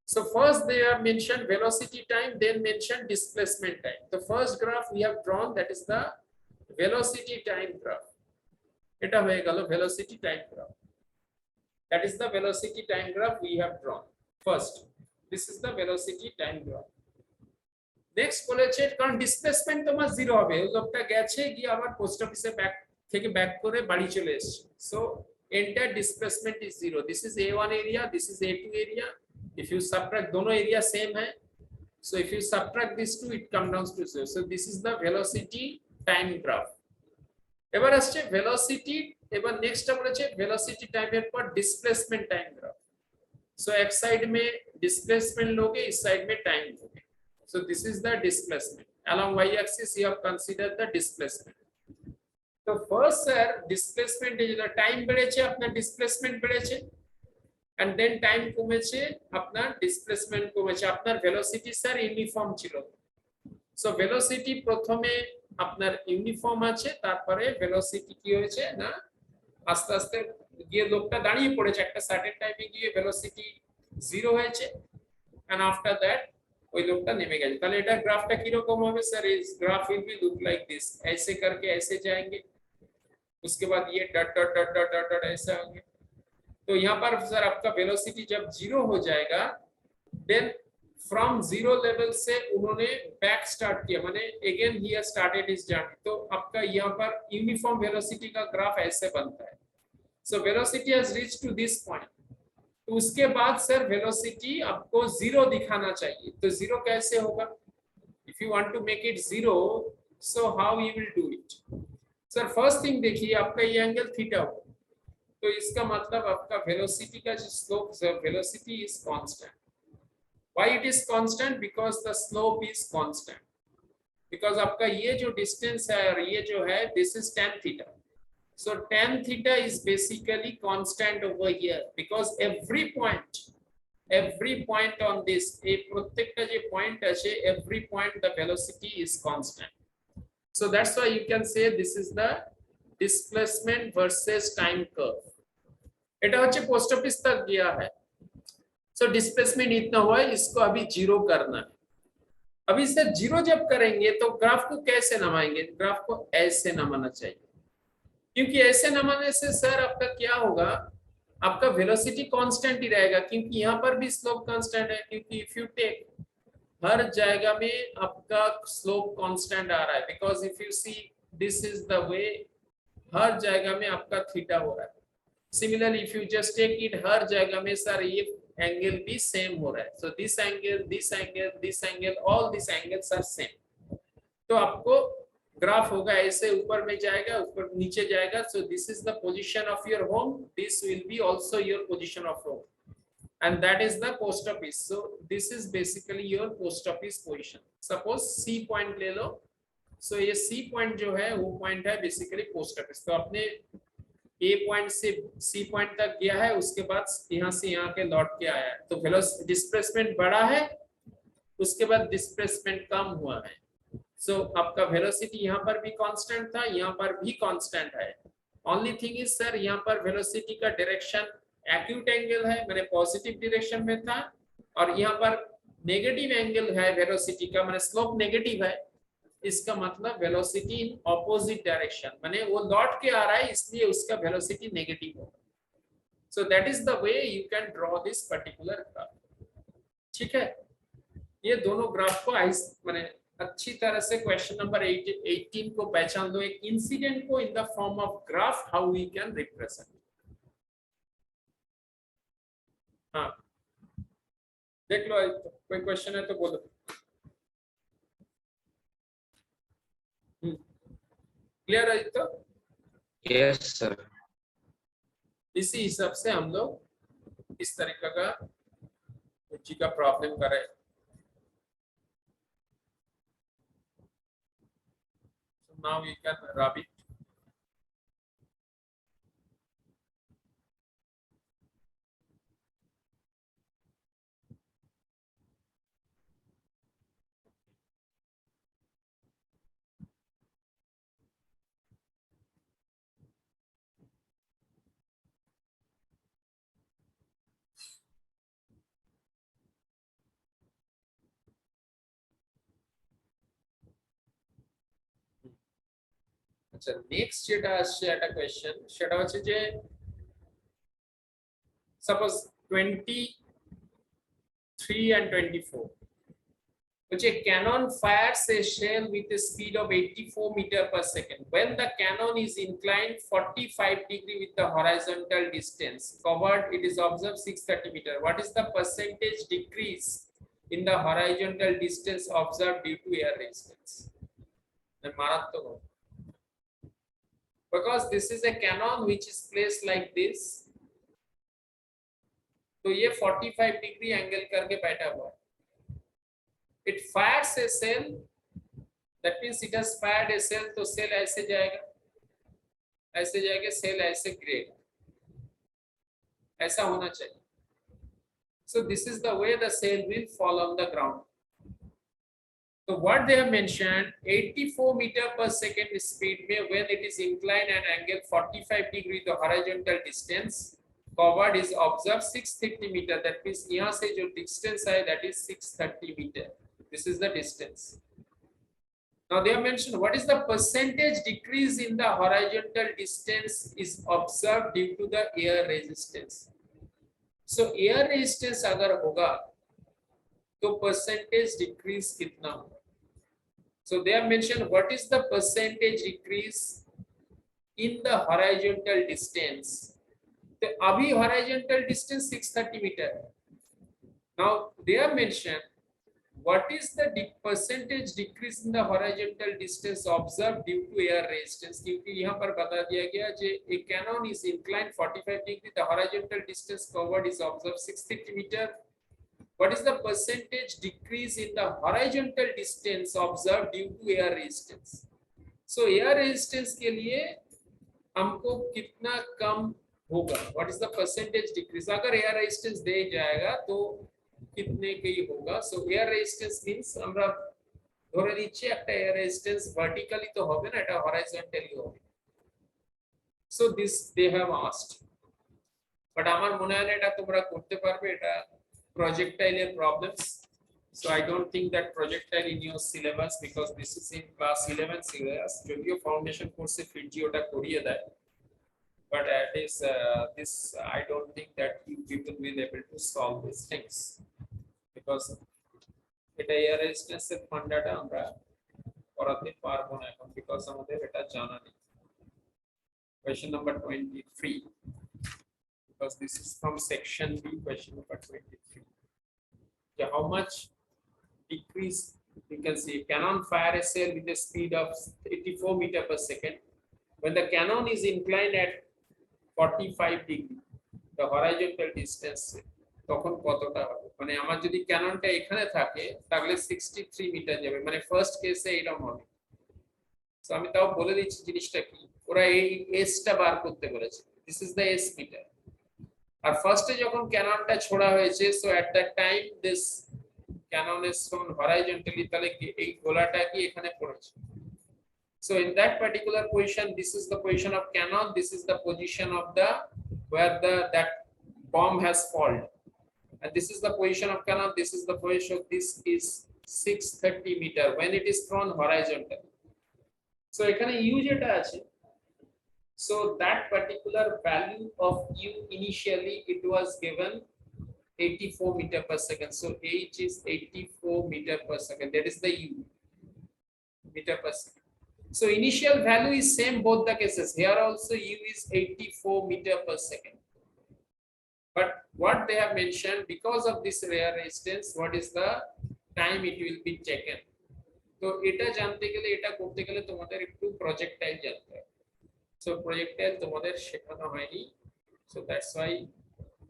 So first they have mentioned velocity time, then mentioned displacement time. The first graph we have drawn, that is the velocity time graph. এটা হয়ে গেল velocity time graph. That is the velocity time graph we have drawn. First, this is the velocity time graph. Next বলেছে কারণ displacement তোমার zero হবে, ওই লোকটা গেছে গিয়ে আবার পোস্ট অফিসে ব্যাক থেকে ব্যাক করে বাড়ি চলে এসেছে, so entire displacement is zero. This is a1 area, this is a2 area. If you subtract, दोनों एरिया सेम है, so if you subtract these two it comes down to zero. So this is the velocity time graph. এবার আসছে velocity, এবার নেক্সটটা বলেছে velocity time এর পর displacement time graph. सो एक साइड में डिस्प्लेसमेंट लोगे, इस साइड में टाइम लोगे. So this is the displacement. Along y-axis you have considered the displacement. So first sir, displacement is the time বেড়েছে, আপনার displacement বেড়েছে, and then time কমেছে, আপনার displacement কমেছে. আপনার velocity স্যার ইউনিফর্ম ছিল. So velocity প্রথমে আপনার ইউনিফর্ম আছে, তারপরে velocity কি হয়েছে না আস্তে আস্তে গিয়ে লোকটা দাঁড়িয়ে পড়েছে, একটা সার্টেন টাইমে গিয়ে velocity জিরো হয়েছে, and after that ওই লোকটা নেমে গেছে. তাহলে এটা গ্রাফটা কি রকম হবে স্যার? इस graph will be look like this, ऐसे करके ऐसे जाएंगे, उसके बाद ये dot dot dot dot dot dot ऐसा होंगे. तो यहाँ पर सर आपका वेलोसिटी जब जीरो हो जाएगा, देन फ्रॉम जीरो लेवल से उन्होंने बैक स्टार्ट किया, माने again he has started his journey. तो आपका यहाँ पर यूनिफॉर्म वेलोसिटी का ग्राफ ऐसे बनता है. So velocity has reached to this point. तो उसके बाद सर वेलोसिटी आपको जीरो दिखाना चाहिए. तो जीरो कैसे होगा? If you want to make it zero, so how you will do it? Sir first thing देखिए, आपका ये एंगल थीटा हो, तो इसका मतलब आपका वेलोसिटी का जो slope, velocity is constant. Why it is constant? Because the slope is constant. Because आपका ये जो डिस्टेंस है और ये जो है, this is tan theta. So tan theta is basically constant over here, because every point on this, a প্রত্যেকটা যে পয়েন্ট আছে, every point the velocity is constant. So that's why you can say this is the displacement versus time curve. এটা হচ্ছে post office तक गया है. So displacement इतना हुआ है, इसको अभी जीरो करना है. अभी इसे जीरो जब करेंगे तो ग्राफ को कैसे नमाएंगे? ग्राफ को ऐसे नमाना चाहिए, क्योंकि ऐसे नमाने से सर आपका क्या होगा, आपका वेलोसिटी कांस्टेंट ही रहेगा, क्योंकि यहाँ पर भी स्लोप कांस्टेंट है. क्योंकि इफ यू टेक, हर जगह में आपका स्लोप कांस्टेंट आ रहा है, because if you see this is the way, हर जगह में आपका थीटा हो रहा है. Similarly if you just take it, हर जगह में सर ये एंगल भी सेम हो रहा है. So this angle, this angle, this angle, all this angles are same. तो आपको ग्राफ होगा ऐसे, ऊपर में जाएगा, ऊपर नीचे जाएगा. So this is the position of your home, this will be also your position of home, and that is the post office. So this is basically your post office position. Suppose C point ले लो. सो ये C point जो है वो point है basically post office. तो आपने ए point से सी पॉइंट तक गया है, उसके बाद यहाँ से यहाँ के लौट के आया है, तो वेलोसिटी डिस्प्लेसमेंट बढ़ा है, उसके बाद डिस्प्लेसमेंट कम हुआ है. सो आपका वेलोसिटी यहाँ पर भी कांस्टेंट था, यहाँ पर भी कांस्टेंट है. ओनली थिंग इज सर, यहाँ पर वेलोसिटी का डायरेक्शन एक्यूट एंगल है, मैंने पॉजिटिव डायरेक्शन में था, और यहाँ पर नेगेटिव एंगल है वेलोसिटी का, मैंने स्लोप नेगेटिव है. इसका मतलब वेलोसिटी इन ऑपोजिट डायरेक्शन, माने वो लौट के आ रहा है, इसलिए उसका वेलोसिटी नेगेटिव होगा. So that is the way you can draw this particular graph. ठीक है, ये दोनों ग्राफ को माने अच्छी तरह से क्वेश्चन नंबर 18 को पहचान लो, एक इंसिडेंट को in the form of graph, how we can represent. हाँ देख लो, कोई क्वेश्चन है तो बोलो. क्लियर है तो? Yes sir. इसी हिसाब से हम लोग इस तरीके का जी का प्रॉब्लम करें. Now we can rub it. আচ্ছা নেক্সট যেটা আসছে একটা কোয়েশ্চেন সেটা হচ্ছে যে suppose 23 and 24 which a cannon fires a shell with a speed of 84 meter per second. When the cannon is inclined 45 degree with the horizontal distance covered, it is observed 630 meter. What is the percentage decrease in the horizontal distance observed due to air resistance? মারাত্মক, because this is a cannon which is placed like this, तो ये 45 degree angle करके बैठा हुआ है. It fires a shell, that means it has fired a shell, तो shell ऐसे जाएगा, shell ऐसे गिरेगा, ऐसा होना चाहिए. So this is the way the shell will fall on the ground. So what they have mentioned, 84 meter per second speed में when it is inclined and angle 45 degree the horizontal distance covered is observed 630 meter. That means यहाँ से जो distance है that is 630 meter. This is the distance. Now they have mentioned what is the percentage decrease in the horizontal distance is observed due to the air resistance. So air resistance अगर होगा तो percentage decrease कितना होगा? So they have mentioned what is the percentage decrease in the horizontal distance. The abhi horizontal distance 630 meter. Now they have mentioned what is the percentage decrease in the horizontal distance observed due to air resistance. क्योंकि यहाँ पर बता दिया गया जे a cannon is inclined 45 degree, the horizontal distance covered is observed 630 meter. What is the percentage decrease in the horizontal distance observed due to air resistance? So air resistance के लिए हमको कितना कम होगा? What is the percentage decrease? अगर air resistance दे जाएगा तो कितने की होगा? So air resistance means আমরা ধরে নিচ্ছি একটা air resistance vertically তো হবে না, এটা horizontally হবে. So this they have asked. But আমার মনে হয় এটা তোমরা করতে পারবে, এটা projectile problems. So I don't think that projectile in your syllabus because this is in class 11 syllabus. যদিও foundation course এ ফিজিওটা করিয়ে দেয়, but at least this I don't think that you people will able to solve these things because এটা air resistance এর ফান্ডাটা আমরা করাতে পারবো না এখন because আমাদের এটা জানা নেই. Question number 23. Because this is from section B, question number 23. Yeah, how much decrease you can see? Cannon fire a shell with a speed of 84 meter per second. When the cannon is inclined at 45 degree, the horizontal distance তখন কতটা হবে? মানে আমার যদি ক্যাননটা এখানে থাকে তাহলে 63 metre যাবে, মানে ফার্স্ট কেসে এরকম হবে. সো আমি তাও বলে দিচ্ছি জিনিসটা কি, ওরা এই এসটা বার করতে বলেছে. This is the S metre. আর ফার্স্টে যখন ক্যাননটা ছোড়া হয়েছে, so at that time this cannon is thrown horizontally, তাহলে এই গোলাটা কি এখানে পড়েছে. So in that particular position, this is the position of cannon, this is the position of the where that bomb has fallen, and this is the position of cannon, this is the position. This is 630 meter when it is thrown horizontal. So এখানে u যেটা আছে, so that particular value of u initially it was given 84 meter per second. So h is 84 meter per second, that is the u meter per second. So initial value is same both the cases. Here also u is 84 meter per second. But what they have mentioned, because of this air resistance, what is the time it will be taken? So এটা জানতে গেলে, এটা করতে গেলে তোমাদের একটু projectile জানতে হবে. So projectile তোমাদের শেখানো হয়নি, so that's why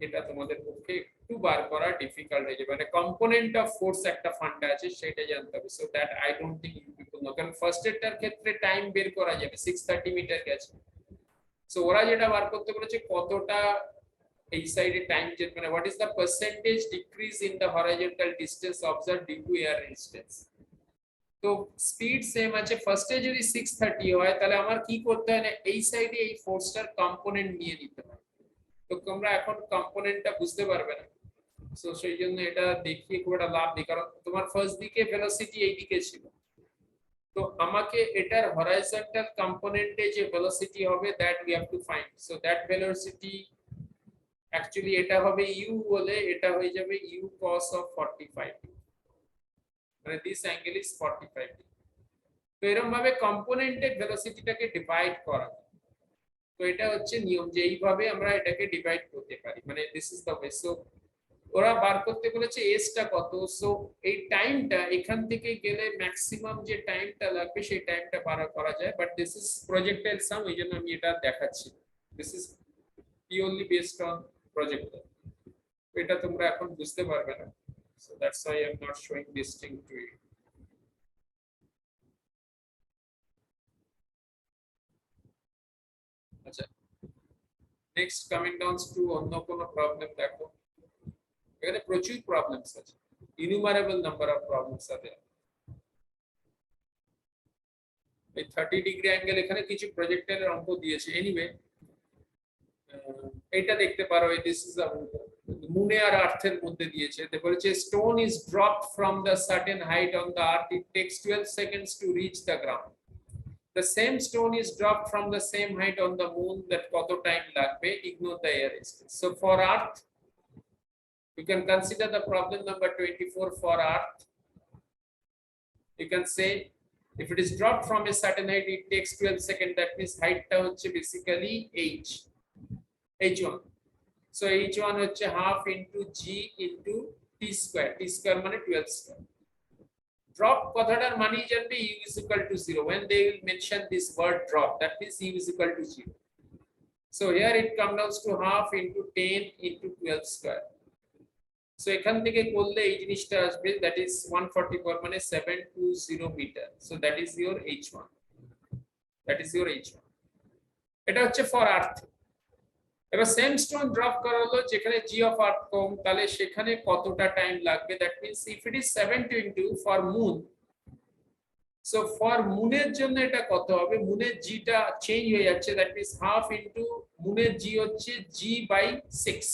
এটা তোমাদের পক্ষে একটু বার করা ডিফিকাল্ট হয়ে যাবে. মানে কম্পোনেন্ট অফ ফোর্স একটা ফান্ডা আছে সেটা জানতে হবে. So that I don't think you people know, কারণ ফার্স্ট এটার ক্ষেত্রে টাইম বের করা যাবে 630 মিটার গেছে. সো ওরা যেটা বার করতে বলেছে কতটা এই সাইডে টাইম চেঞ্জ, মানে what is the percentage decrease in the horizontal distance observed due to air resistance. তো স্পিড সেম আছে, ফার্স্টে যদি 630 হয় তাহলে আমার কি করতে হয় না, এই সাইডে এই ফোর্সটার কম্পোনেন্ট নিয়ে নিতে হবে. তো তোমরা এখন কম্পোনেন্টটা বুঝতে পারবে না, সো সেই জন্য এটা দেখিয়ে খুব একটা লাভ নেই, কারণ তোমার ফার্স্ট দিকে ভেলোসিটি এই দিকে ছিল, তো তো আমাকে এটার হরাইজন্টাল কম্পোনেন্টে যে ভেলোসিটি হবে that we have to find, so that velocity actually এটা হবে ইউ বলে এটা হয়ে যাবে ইউ cos of 45, মানে দিস অ্যাঙ্গেল ইজ 45। তো এরকম ভাবে কম্পোনেন্টের ভেলোসিটিটাকে ডিভাইড করা, তো এটা হচ্ছে নিয়ম যে এইভাবে আমরা এটাকে ডিভাইড করতে পারি, মানে this is the way. So ওরা বার করতে বলেছে এস টা কত, সো এই টাইমটা এখান থেকে গেলে ম্যাক্সিমাম যে টাইমটা লাগবে সেই টাইমটা বার করা যায়, but this is projectile some, এই জন্য আমি এটা দেখাচ্ছি। This is purely based on projectile, এটা তোমরা এখন বুঝতে পারবে না, so that's why I am not showing this thing to you. আচ্ছা, নেক্সট কামিং ডাউন টু অন্য কোনো প্রবলেম দেখো, এখানে প্রচুর প্রবলেমস আছে, ইনুমারেবল নাম্বার অফ প্রবলেমস আছে। এই 30 ডিগ্রি অ্যাঙ্গেল এখানে কিছু প্রজেক্টাইলের অঙ্ক দিয়েছে, এনিওয়ে এটা দেখতে পারো, দিস ইজ দ্য মুনে আর আর্থের মধ্যে দিয়েছে, এতে বলেছে stone is dropped from the certain height on the earth, it tax 12 seconds to reach the ground. The same stone is dropped from the same height on the moon, that কত time লাগবে, ignore the air distance. So for earth you can consider the problem number 24 for earth. You can say if it is dropped from a certain height it takes 12 seconds, that means height টা হচ্ছে basically h1, so h1 হচ্ছে half into g into t square, t square মানে 12 square। drop কথাটার মানে জানবে u is equal to 0, when they will mention this word drop, that means u is equal to 0, so here it comes down to half into 10 into 12 square, so এখান থেকে করলে এই জিনিসটা আসবে, that is 144 মানে 720 metre, so that is your h1, that is your h1। এটা হচ্ছে for earth। এবার সেম স্টোন ড্রপ করা হলো যেখানে জি অফ আর্থ কম, তাহলে সেখানে কতটা টাইম লাগবে, that means if it is 720 for moon, so for মুনের জন্য এটা কত হবে, মুনের জিটা চেঞ্জ হয়ে যাচ্ছে, দ্যাট মিন্স হাফ ইনটু মুনের জি হচ্ছে g by 6,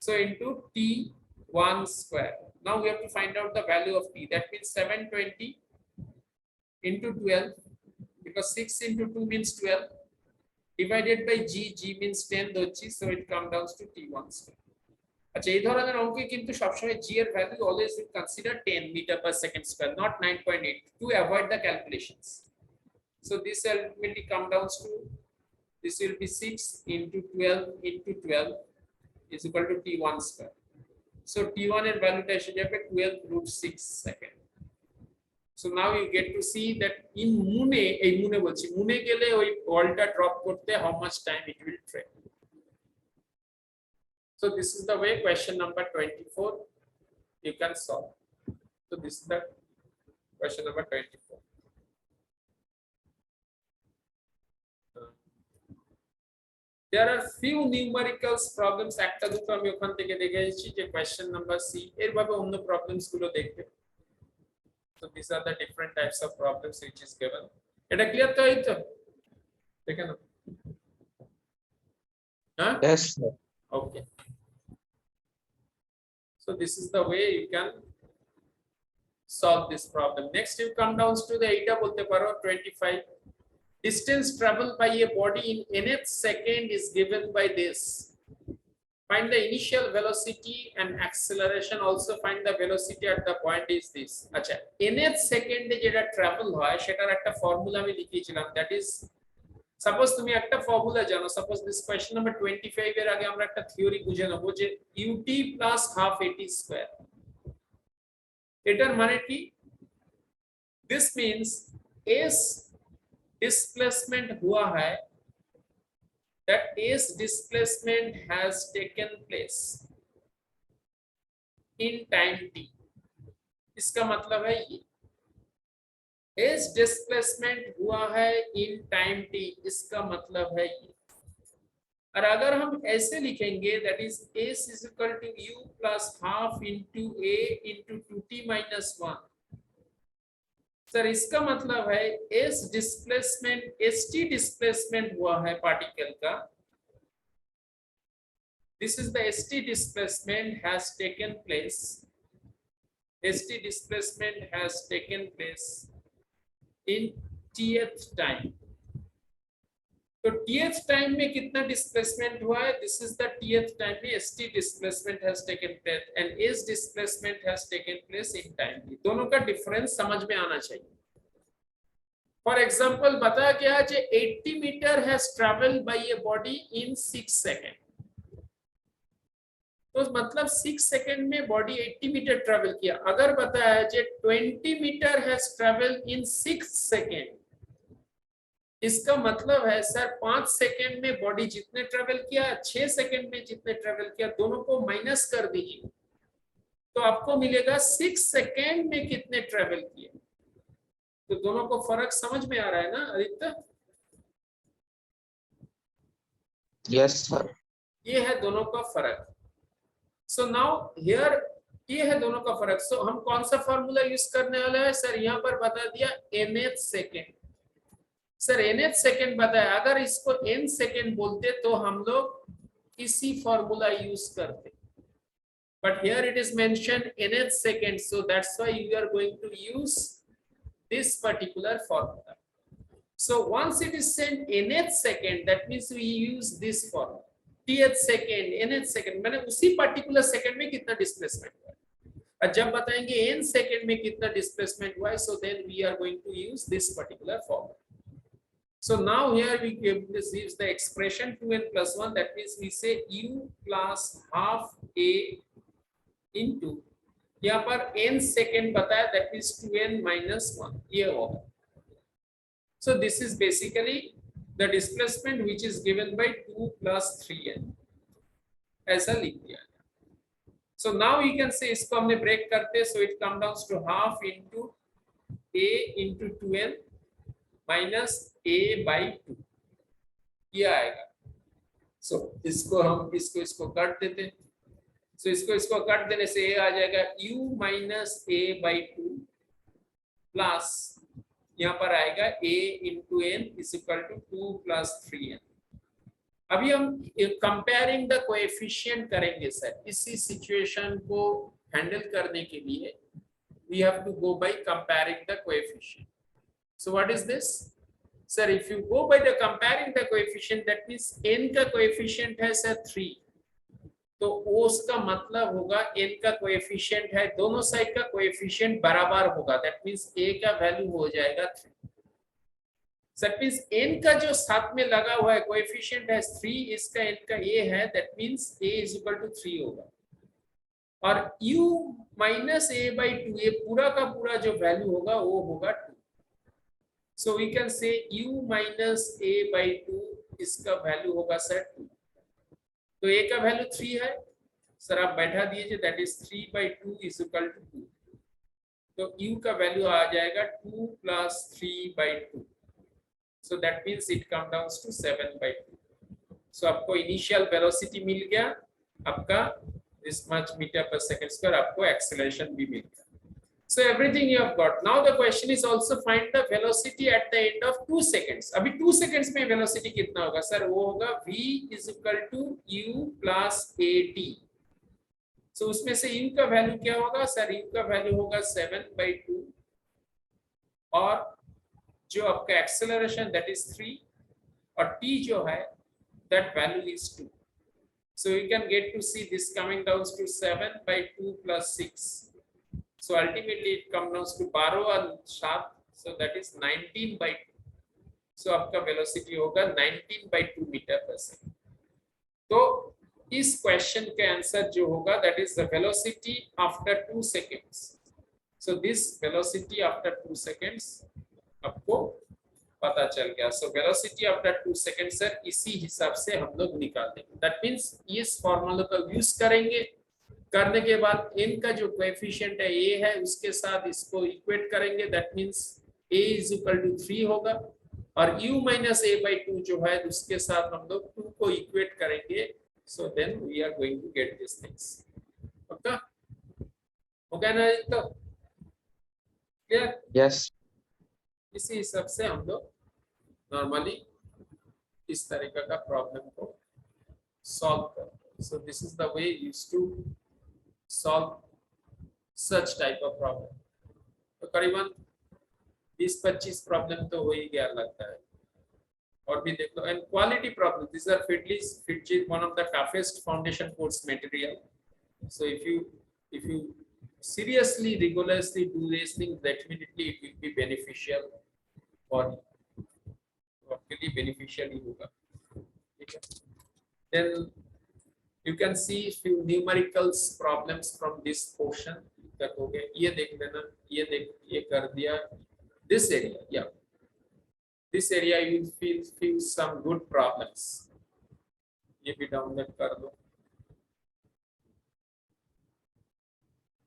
so into t1 square। now we have to find out the value of t, that means 720 into 12, because 6 into 2 means 12, divided by g, g means 10 ধরছি, so it comes down to t1 square। আচ্ছা, এই ধরনের অঙ্কে কিন্তু সবসময় g এর value always you consider 10 meter per second square, not 9.8, to avoid the calculations। so this ultimately come down to, this will be 6 into 12 into 12 is equal to t1 square, so t1 এর ভ্যালুটা এসে যাবে 12√6 second. So now you get to see that in Mune, এই মুনে বলছি, মুনে গেলে ওই বলটা drop করতে how much time it will take। So this is the way question number 24 you can solve। So this is the question number 24। There are few numericals problems, একটা দুটো আমি ওখান থেকে দেখে এসেছি, যে question number C এর ভাবে অন্য প্রবলেমস গুলো দেখবে। So these are the different types of problems which is given। এটা ক্লিয়ার তো, এই তো দেখে নাও, হ্যাঁ? Yes, sir. Okay, so this is the way you can solve this problem। next you come down to the এইটা বলতে পারো 25, distance traveled by a body in nth second is given by this, find the initial velocity and acceleration, also find the velocity at the point is this। আচ্ছা, nth সেকেন্ডে যেটা travel হয় সেটার একটা formula আমি লিখেছিলাম, that is, সাপোজ তুমি একটা ফর্মুলা জানো, সাপোজ দিস কোয়েশ্চন নাম্বার 25 এর আগে আমরা একটা থিওরি বুঝে নেব যে ut প্লাস হাফ এটি স্কয়ার, এটার মানে কি, দিস মিন্স s displacement हुआ है, that s displacement has taken place in time t, इसका मतलब है ये s displacement हुआ है in time t, इसका मतलब है ये। और अगर हम ऐसे लिखेंगे, that is s is equal to u plus half into a into 2t minus 1, sir इसका मतलब है s डिस्प्लेसमेंट, st डिस्प्लेसमेंट हुआ है पार्टिकल का, this is the st displacement has taken place, st displacement has taken place in tth time. तो tth time में कितना displacement हुआ है? This is the tth time में st displacement has taken place and s displacement has taken place in time. दोनों का difference समझ में आना चाहिए। फॉर एग्जांपल बताया गया है 80 meter has travelled by a body in 6 second. तो मतलब 6 सेकंड में बॉडी 80 मीटर ट्रैवल किया। अगर बताया है 20 meter has travelled in 6 second, इसका मतलब है सर 5 सेकंड में बॉडी जितने ट्रेवल किया, 6 सेकंड में जितने ट्रेवल किया, दोनों को माइनस कर दीजिए तो आपको मिलेगा 6 सेकंड में कितने ट्रेवल किए। तो दोनों को फर्क समझ में आ रहा है ना आदित्य? Yes sir. ये है दोनों का फर्क। सो नाउ हियर ये है दोनों का फर्क। सो हम कौन सा फॉर्मूला यूज करने वाला है सर? यहाँ पर बता दिया nth second. Sir nth second बताया, अगर इसको n सेकेंड बोलते तो हम लोग इसी फॉर्मूला यूज करते, but here it is mentioned nth second, so that's why you are going to use this particular formula. So once it is sent nth second, that means we use this formula, tth second, nth second, मैंने उसी particular second में कितना displacement हुआ है, और जब बताएंगे n second में कितना displacement हुआ है, so then we are going to use this particular formula. So now here we give this is the expression 2n plus 1, that means we say u plus half a into यहाँ पर n second बताया, that is 2n minus 1 ये होगा। So this is basically the displacement which is given by 2 plus 3n, ऐसा लिख दिया। So now you can say इसको हमने ब्रेक करते, so it comes down to half into a into 2n minus a by 2 ये आएगा। So इसको हम इसको काट देते हैं। So इसको काट देने से a आ जाएगा u minus a by 2 plus यहाँ पर आएगा a into n is equal to 2 plus 3n। अभी हम कंपेयरिंग द कोएफिशिएंट करेंगे सर। इसी सिचुएशन को हैंडल करने के लिए we have to go by comparing the coefficient. So what is this? Sir, if you go by the comparing the coefficient, that means n का coefficient है sir 3, तो ओस का मतलब होगा n का कोएफिशिएंट है, दोनों साइड का कोएफिशिएंट बराबर होगा, दैट मींस a का वैल्यू हो जाएगा 3। दैट मींस n का जो साथ में लगा हुआ है कोएफिशिएंट है 3, इसका n का a है, that means a is equal to 3 होगा। और u माइनस a बाई 2, ये पूरा का पूरा जो वैल्यू होगा वो होगा 2। So we can say u minus a by 2 इसका वैल्यू होगा सर 2। तो a का वैल्यू 3 है सर, आप बैठा दीजिए, that is 3 by 2 is equal to 2। तो u का वैल्यू आ जाएगा 2 plus 3 by 2, so that means it come down to 7 by 2। सो आपको इनिशियल वेलोसिटी मिल गया आपका दिस मच मीटर पर सेकंड स्क्वायर, आपको एक्सेलरेशन भी मिल गया। So everything you have got. Now the question is also find the velocity at the end of 2 seconds. अभी 2 seconds में velocity कितना होगा सर? वो होगा v is equal to u plus at. So उसमें से u का वैल्यू क्या होगा सर? u का वैल्यू होगा 7 by 2 और जो आपका एक्सेलरेशन that is 3 और t जो है that value is 2. So you can get to see this coming down to 7 by 2 plus 6. So ultimately it comes down to 12 और 7, so that is 19 by 2. So आपका velocity होगा 19 by 2 meter पर second. तो इस question का answer जो होगा that is the velocity after 2 seconds. So this velocity after 2 seconds आपको पता चल गया। So velocity after 2 seconds sir इसी हिसाब से हम लोग निकाल देंगे। That means इस फॉर्मूला का यूज करेंगे, करने के बाद n का जो कोएफिशिएंट है a है उसके साथ इसको इक्वेट करेंगे, that means a is equal to 3 होगा और u माइनस a बाई 2 जो है उसके साथ हम लोग 2 को इक्वेट करेंगे। So then we are going to get this things. Okay okay ना? तो क्लियर? यस। इसी हिसाब से हम लोग नॉर्मली इस तरीके का प्रॉब्लम को सॉल्व करते हैं। So this is the way used to solve such type of problem. तो करीबन 20-25 प्रॉब्लम तो हो ही गया लगता है। और भी देख लो, and quality problem, this are Fitch one of the toughest foundation course material. So if you seriously rigorously do these things, definitely it will be beneficial for you, आपके लिए beneficial ही होगा, ठीक है। Then you can see few numericals problems from this portion तक हो गए, ये देख लेना, ये कर दिया, this area, yeah, this area you will feel some good problems, ये भी डाउनलोड कर दो,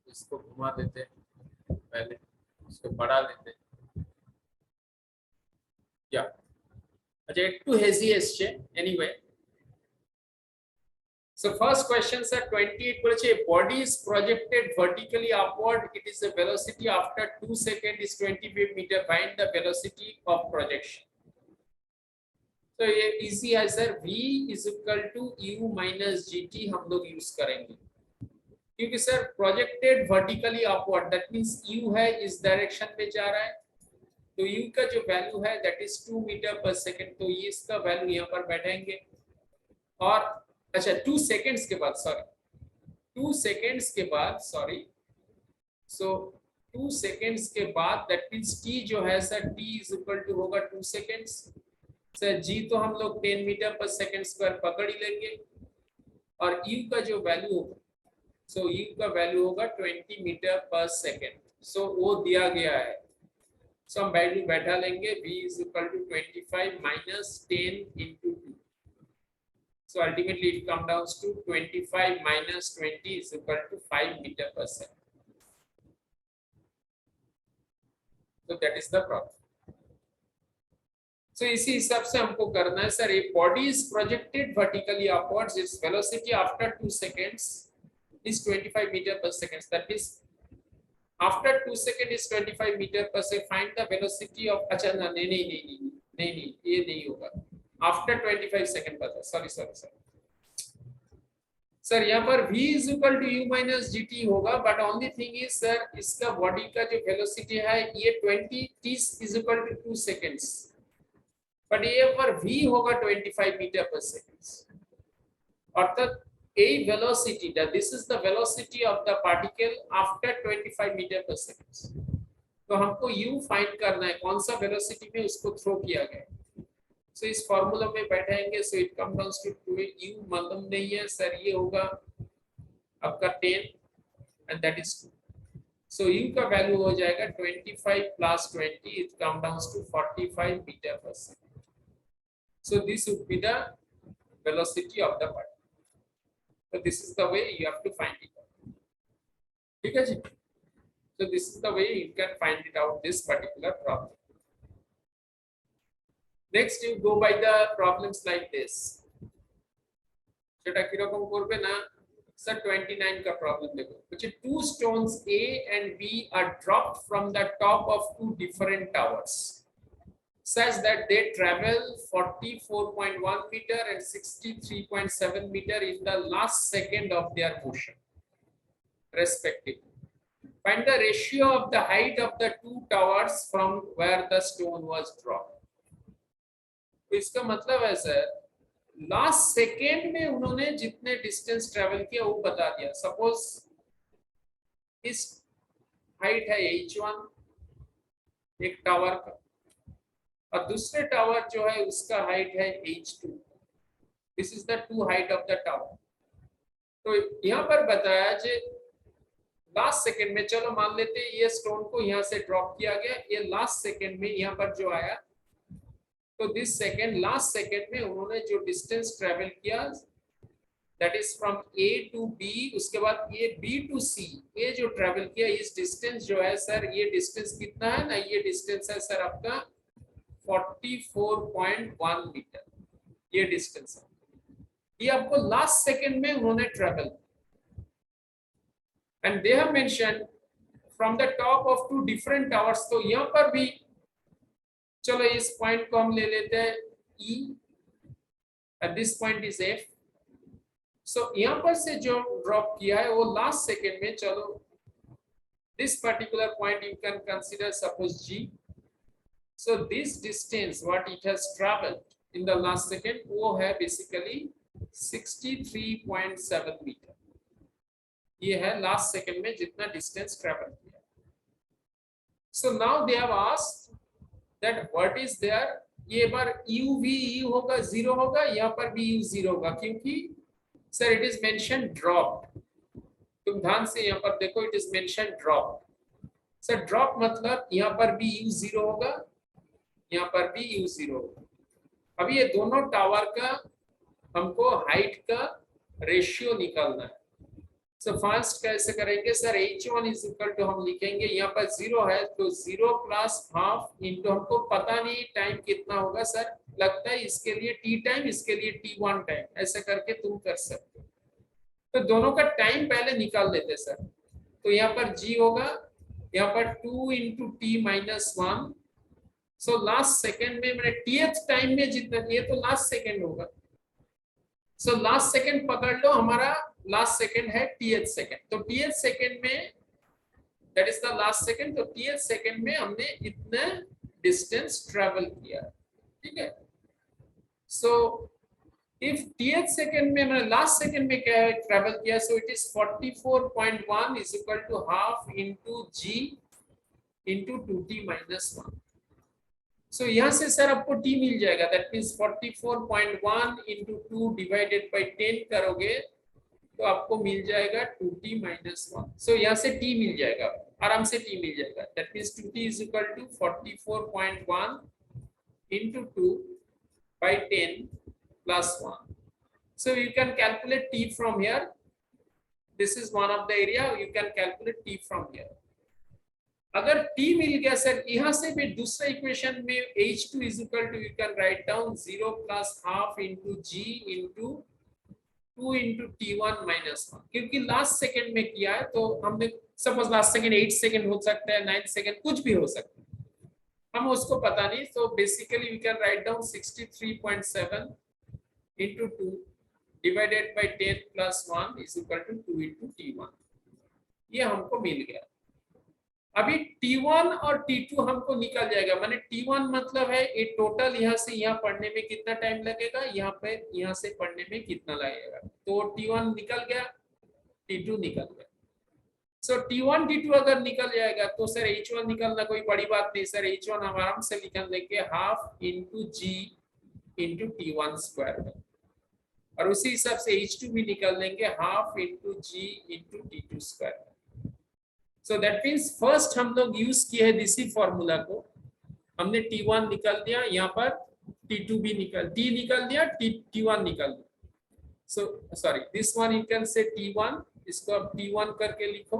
इसको घुमा देते हैं, पहले इसको बढ़ा लेते हैं, या अच्छा একটু হেজি এসছে, anyway. So first question sir 28 বলেছে body is projected vertically upward, it is the velocity after 2 seconds is 25 meter, find the velocity of projection. तो ये इजी है sir, v is equal to u minus gt हम लोग use करेंगे, क्योंकि sir projected vertically upward, that means u है इस direction में जा रहा है, तो u का जो वैल्यू है दैट इज 2 मीटर पर सेकंड, तो ये इसका वैल्यू यहाँ पर बैठेंगे, और अच्छा 2 सेकंड्स के बाद, सॉरी 2 सेकंड्स के बाद, सॉरी, सो 2 सेकंड्स के बाद दैट मींस t जो है sir t is equal to होगा 2 सेकंड्स, सर g तो हम लोग 10 मीटर पर सेकंड स्क्वायर पकड़ ही लेंगे, और u का जो वैल्यू होगा, सो u का वैल्यू होगा 20 मीटर पर सेकंड, सो वो दिया गया है, सो हम वैल्यू बैठा लेंगे, v is equal to 25 minus 10 into 2, so ultimately it comes down to 25 minus 20 is equal to 5 meter per second, so that is the problem. So इसी हिसाब से हमको करना है सर, एक body is projected vertically upwards, its velocity after 2 seconds is 25 meter per second, that is after 2 seconds is 25 meter per second, find the velocity of, अच्छा ना नहीं ये नहीं होगा, after 25 second पता, sorry सर यहाँ पर v is equal to u minus gt होगा, but only thing is sir इसका बॉडी का जो वेलोसिटी है ये 20 t is equal to 2 seconds, but ये पर v होगा 25 मीटर पर सेकंड, अर्थात a velocity, that this is the velocity of the particle after 25 metre पर सेकंड, तो हमको u फाइंड करना है, कौन सा वेलोसिटी में उसको थ्रो किया गया, सो इस फार्मूला में बैठाएंगे, so it come down to u मालूम नहीं है सर, ये होगा आपका 10 and that is 2, so u का वैल्यू हो जाएगा 25 plus 20, it come down to 45 metre पर second, so this would be the velocity of the particle, so this is the way you have to find it out, ठीक है जी, so this is the way you can find it out, this particular problem. Next you go by the problems like this, সেটা কি রকম করবে না sir 29 का problem देखो, which two stones A and B are dropped from the top of two different towers such that they travel 44.1 meter and 63.7 meter in the last second of their motion respectively. Find the ratio of the height of the two towers from where the stone was dropped. तो इसका मतलब है sir last second में उन्होंने जितने distance travel किया वो बता दिया, सपोज इस हाइट है h1 एक टावर का, और दूसरे टावर जो है उसका हाइट है h2, this is the two height of the tower, तो यहाँ पर बताया जे लास्ट सेकेंड में, चलो मान लेते हैं ये स्टोन को यहाँ से ड्रॉप किया गया, ये लास्ट सेकेंड में यहाँ पर जो आया, तो दिस सेकेंड लास्ट सेकेंड में उन्होंने जो डिस्टेंस ट्रेवल किया that is from A to B, उसके बाद ये B टू C, ये जो ट्रेवल किया इस डिस्टेंस जो है सर, ये डिस्टेंस कितना है ना, ये डिस्टेंस है सर आपका 44.1 मीटर, ये डिस्टेंस है, ये आपको लास्ट सेकेंड में उन्होंने travel, and they have mention from the top of to different towers, तो यहाँ पर भी चलो इस पॉइंट को हम ले लेते हैं E, at this point is F, सो यहाँ पर से जो ड्रॉप किया है वो लास्ट सेकेंड में, चलो this particular point you can consider suppose G, So this distance what it has traveled in the last second वो है basically 63.7 मीटर. ये है last second में जितना distance travel किया. So now they have asked that what is there. ये बार u होगा 0 होगा, यहाँ पर भी u 0 होगा क्योंकि sir it is mentioned dropped. तुम ध्यान से यहाँ पर देखो it is mentioned dropped. Sir drop मतलब यहाँ पर भी u 0 होगा, यहाँ पर भी u 0 होगा. अभी ये दोनों टावर का हमको हाइट का रेशियो निकालना है. सो फर्स्ट कैसे करेंगे sir, h1 is equal to हम लिखेंगे यहाँ पर 0 है तो 0 प्लस हाफ इंटू हमको पता नहीं टाइम कितना होगा सर, लगता है इसके लिए t टाइम इसके लिए t1 टाइम, ऐसे करके तुम कर सकते हो. तो दोनों का टाइम पहले निकाल लेते सर. तो यहाँ पर g होगा यहाँ पर 2 into T minus 1. So last second में मैंने टीएथ टाइम में जितना, ये तो लास्ट सेकेंड होगा. सो लास्ट सेकेंड पकड़ लो, हमारा लास्ट सेकेंड है टीएथ सेकेंड. तो टीएथ सेकेंड में that is the last second. तो टीएथ सेकेंड में हमने इतना डिस्टेंस ट्रेवल किया. ठीक है. सो इफ टीएथ सेकेंड में मैंने लास्ट सेकेंड में क्या ट्रेवल किया, so it is 44.1 is equal to half into ji into 2t minus 1. सो यहाँ से सर आपको t मिल जाएगा, that means 44.1 into 2 divided by 10 करोगे तो आपको मिल जाएगा 2t माइनस 1. सो यहाँ से t मिल जाएगा, आराम से t मिल जाएगा. That means 2t is equal to 44.1 into 2 by 10 plus 1. So you can calculate t from here. This is one of the area you can calculate t from here. अगर t मिल गया sir, यहाँ से भी दूसरा equation में h2 is equal to you can write down 0 plus half into g into 2 into t1 minus 1. क्योंकि last second में किया है तो हमने सपोज लास्ट सेकेंड 8 सेकेंड हो सकता है, 9 सेकेंड कुछ भी हो सकता है, हम उसको पता नहीं. तो basically we can write down 63.7 into 2 divided by 10 plus 1 is equal to 2 into t1. ये हमको मिल गया. अभी t1 और t2 हमको निकल जाएगा. माने t1 मतलब है ये टोटल यहाँ से यहाँ पढ़ने में कितना टाइम लगेगा, यहाँ पे यहाँ से पढ़ने में कितना लगेगा. तो t1 निकल गया, t2 निकल गया. सो t1 t2 अगर निकल जाएगा तो सर h1 निकलना कोई बड़ी बात नहीं सर. h1 हम आराम से निकल लेंगे हाफ इंटू जी इंटू t1 स्क्वायर, और उसी हिसाब से h2 भी निकल लेंगे half into ji into t2 square. So that means first हम लोग यूज किए हैं इसी फॉर्मूला को. हमने t1 निकल दिया, यहाँ पर t2 भी निकल दिया, t1 निकल दिया. So sorry this one you can से t1, इसको आप t1 करके लिखो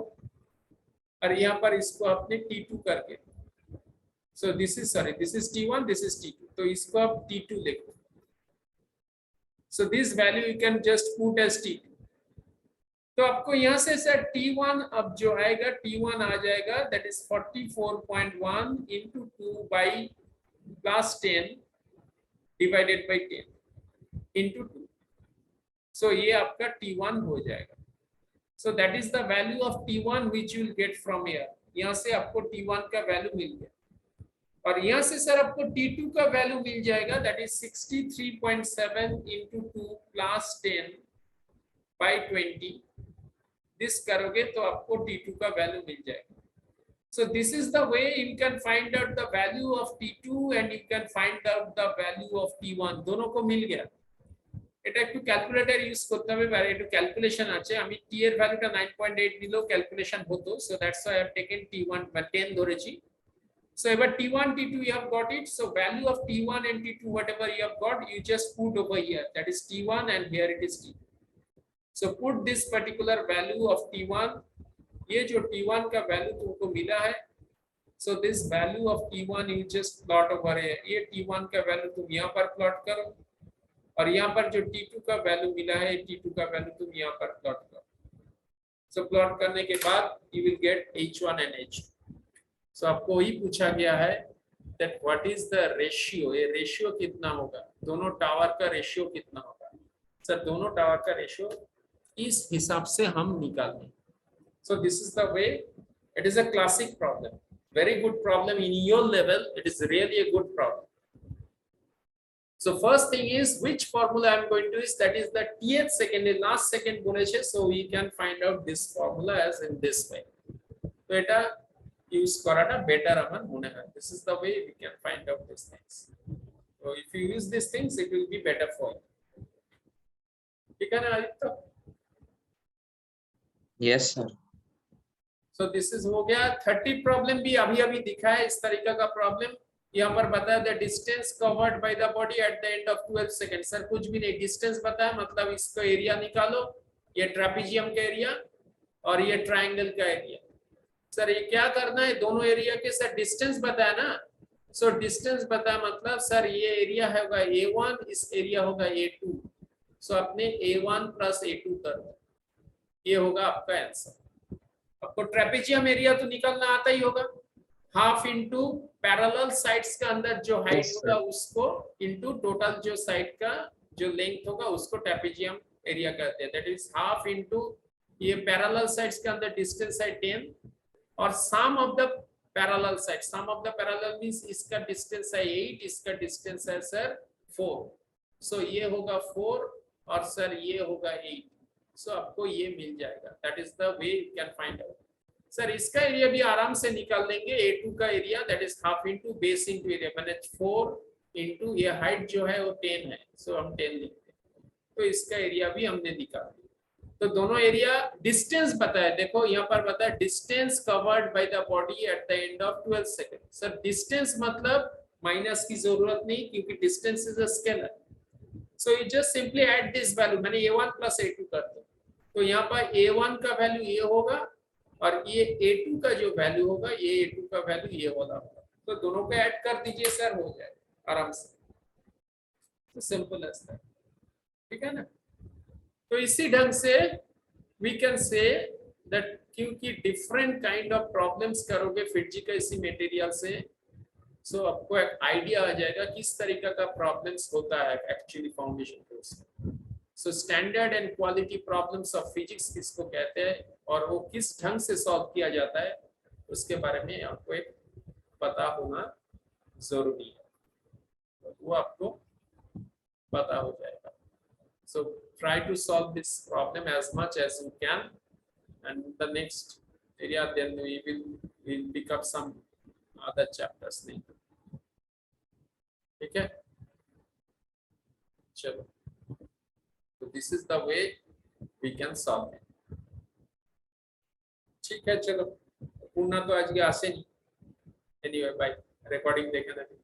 और यहाँ पर इसको आपने t2 करके. सो this is sorry this is t1 this is t2, तो इसको आप t2 लिखो. So this value you can just put as t2. तो आपको यहाँ से सर t1 अब जो आएगा t1 आ जाएगा that is 44.1 into 2 by plus 10 divided by 10 into 2. So ये आपका t1 हो जाएगा. So that is the value of t1 which you will get from here. यहाँ से आपको t1 का वैल्यू मिल गया और यहाँ से सर आपको t2 का वैल्यू मिल जाएगा that is 63.7 into 2 plus 10 by 20. This करोगे तो आपको t2 का वैल्यू मिल जाएगा. So this is the way you can find out the value of t2 and you can find out the value of t1. दोनों को मिल गया. এটা একটু ক্যালকুলেটর ইউজ করতে হবে, আর একটু ক্যালকুলেশন আছে. আমি t এর ভ্যালুটা 9.8 দিলেও ক্যালকুলেশন হতো. So that's why I have taken t1 বা 10 ধরেছি. So ever t1 t2 you have got it. So value of t1 and t2 whatever you have got you just put over here, that is t1 and here it is t2. So put this particular value of t1, ये जो t1 का value तुमको मिला है, so this value of t1 you just plot over here. ये t1 का value तुम यहाँ पर प्लॉट करो और यहाँ पर जो t2 का वैल्यू मिला है t2 का वैल्यू तुम यहाँ पर प्लॉट करो. So प्लॉट करने के बाद you will get h1 and h2. So आपको वही पूछा गया है that what is the ratio, ये रेशियो कितना होगा, दोनों टावर का रेशियो कितना होगा. सर दोनों टावर का रेशियो इस हिसाब से हम निकालें. So this is the way, it is a classic problem, very good problem in your level. It is really a good problem. So first thing is which formula I am going to use, that is the th second last second boleche, so we can find out this formula as in this way. So এটা use করাটা better আমার মনে হয়. This is the way we can find out these things. So if you use these things, it will be better for you. ठीक है ना Aditya? Yes, sir. So this is हो गया. 30 प्रॉब्लम भी अभी अभी दिखा है इस तरीका का प्रॉब्लम. यहाँ पर बताया the distance covered by the body at the end of 12 second. Sir कुछ भी नहीं, डिस्टेंस बताया मतलब इसका एरिया निकालो. ये ट्रापेजियम का एरिया और ये ट्रायंगल का एरिया. सर ये क्या करना है, दोनों एरिया के सर डिस्टेंस बताया ना. सो डिस्टेंस बताया मतलब सर ये एरिया होगा A1, इस एरिया होगा A2. सो अपने A1 प्लस A2 कर दो, ये होगा आपका आंसर. आपको ट्रेपेजियम एरिया तो निकालना आता ही होगा. हाफ इंटू पैरेलल साइड्स का अंदर जो हाइट होगा उसको इंटू टोटल जो साइड का जो लेंथ होगा उसको ट्रेपेजियम एरिया कहते हैं. दैट इज हाफ इंटू ये पैरेलल साइड्स के अंदर डिस्टेंस है 10 और sum of the parallel side. Sum of the parallel means इसका डिस्टेंस है 8, इसका डिस्टेंस है सर 4. सो ये होगा 4 और सर ये होगा 8. सो आपको ये मिल जाएगा. That is the way you can find out. Sir इसका एरिया भी आराम से निकाल लेंगे. A2 का area that is half into base into area मैंने 4 इंटू ये हाइट जो है वो 10 है. सो हम 10 लिखते हैं. तो इसका एरिया भी हमने निकाल दिया. तो दोनों एरिया डिस्टेंस बताया. देखो यहाँ पर बताया distance covered by the body at the end of 12 second. Sir distance मतलब माइनस की जरूरत नहीं क्योंकि distance is a scalar. So you just simply add this value. मैंने A1 प्लस A2 कर दिया. तो यहाँ पर A1 का वैल्यू ये होगा और ये A2 का जो वैल्यू होगा ये A2 का वैल्यू ये वाला होगा. तो दोनों को ऐड कर दीजिए सर, हो जाएगा आराम से. तो सिंपल एज दैट. ठीक है ना. तो इसी ढंग से वी कैन से दैट क्योंकि डिफरेंट काइंड ऑफ प्रॉब्लम्स करोगे फिजिकल इसी मटेरियल से, सो आपको एक आइडिया आ जाएगा किस तरीका का प्रॉब्लम्स होता है एक्चुअली फाउंडेशन कोर्स में. So standard and quality problems of physics किसको कहते हैं और वो किस ढंग से सॉल्व किया जाता है उसके बारे में आपको एक पता होना जरूरी है. तो वो आपको पता हो जाएगा. So try to solve this problem as much as you can, and the next area then we'll pick up some other chapters later. ठीक है, चलो. So this is the way we can solve it. ठीक है, चलो. पूर्णा तो आज के आसे नहीं. Anyway, bye. Recording देखना.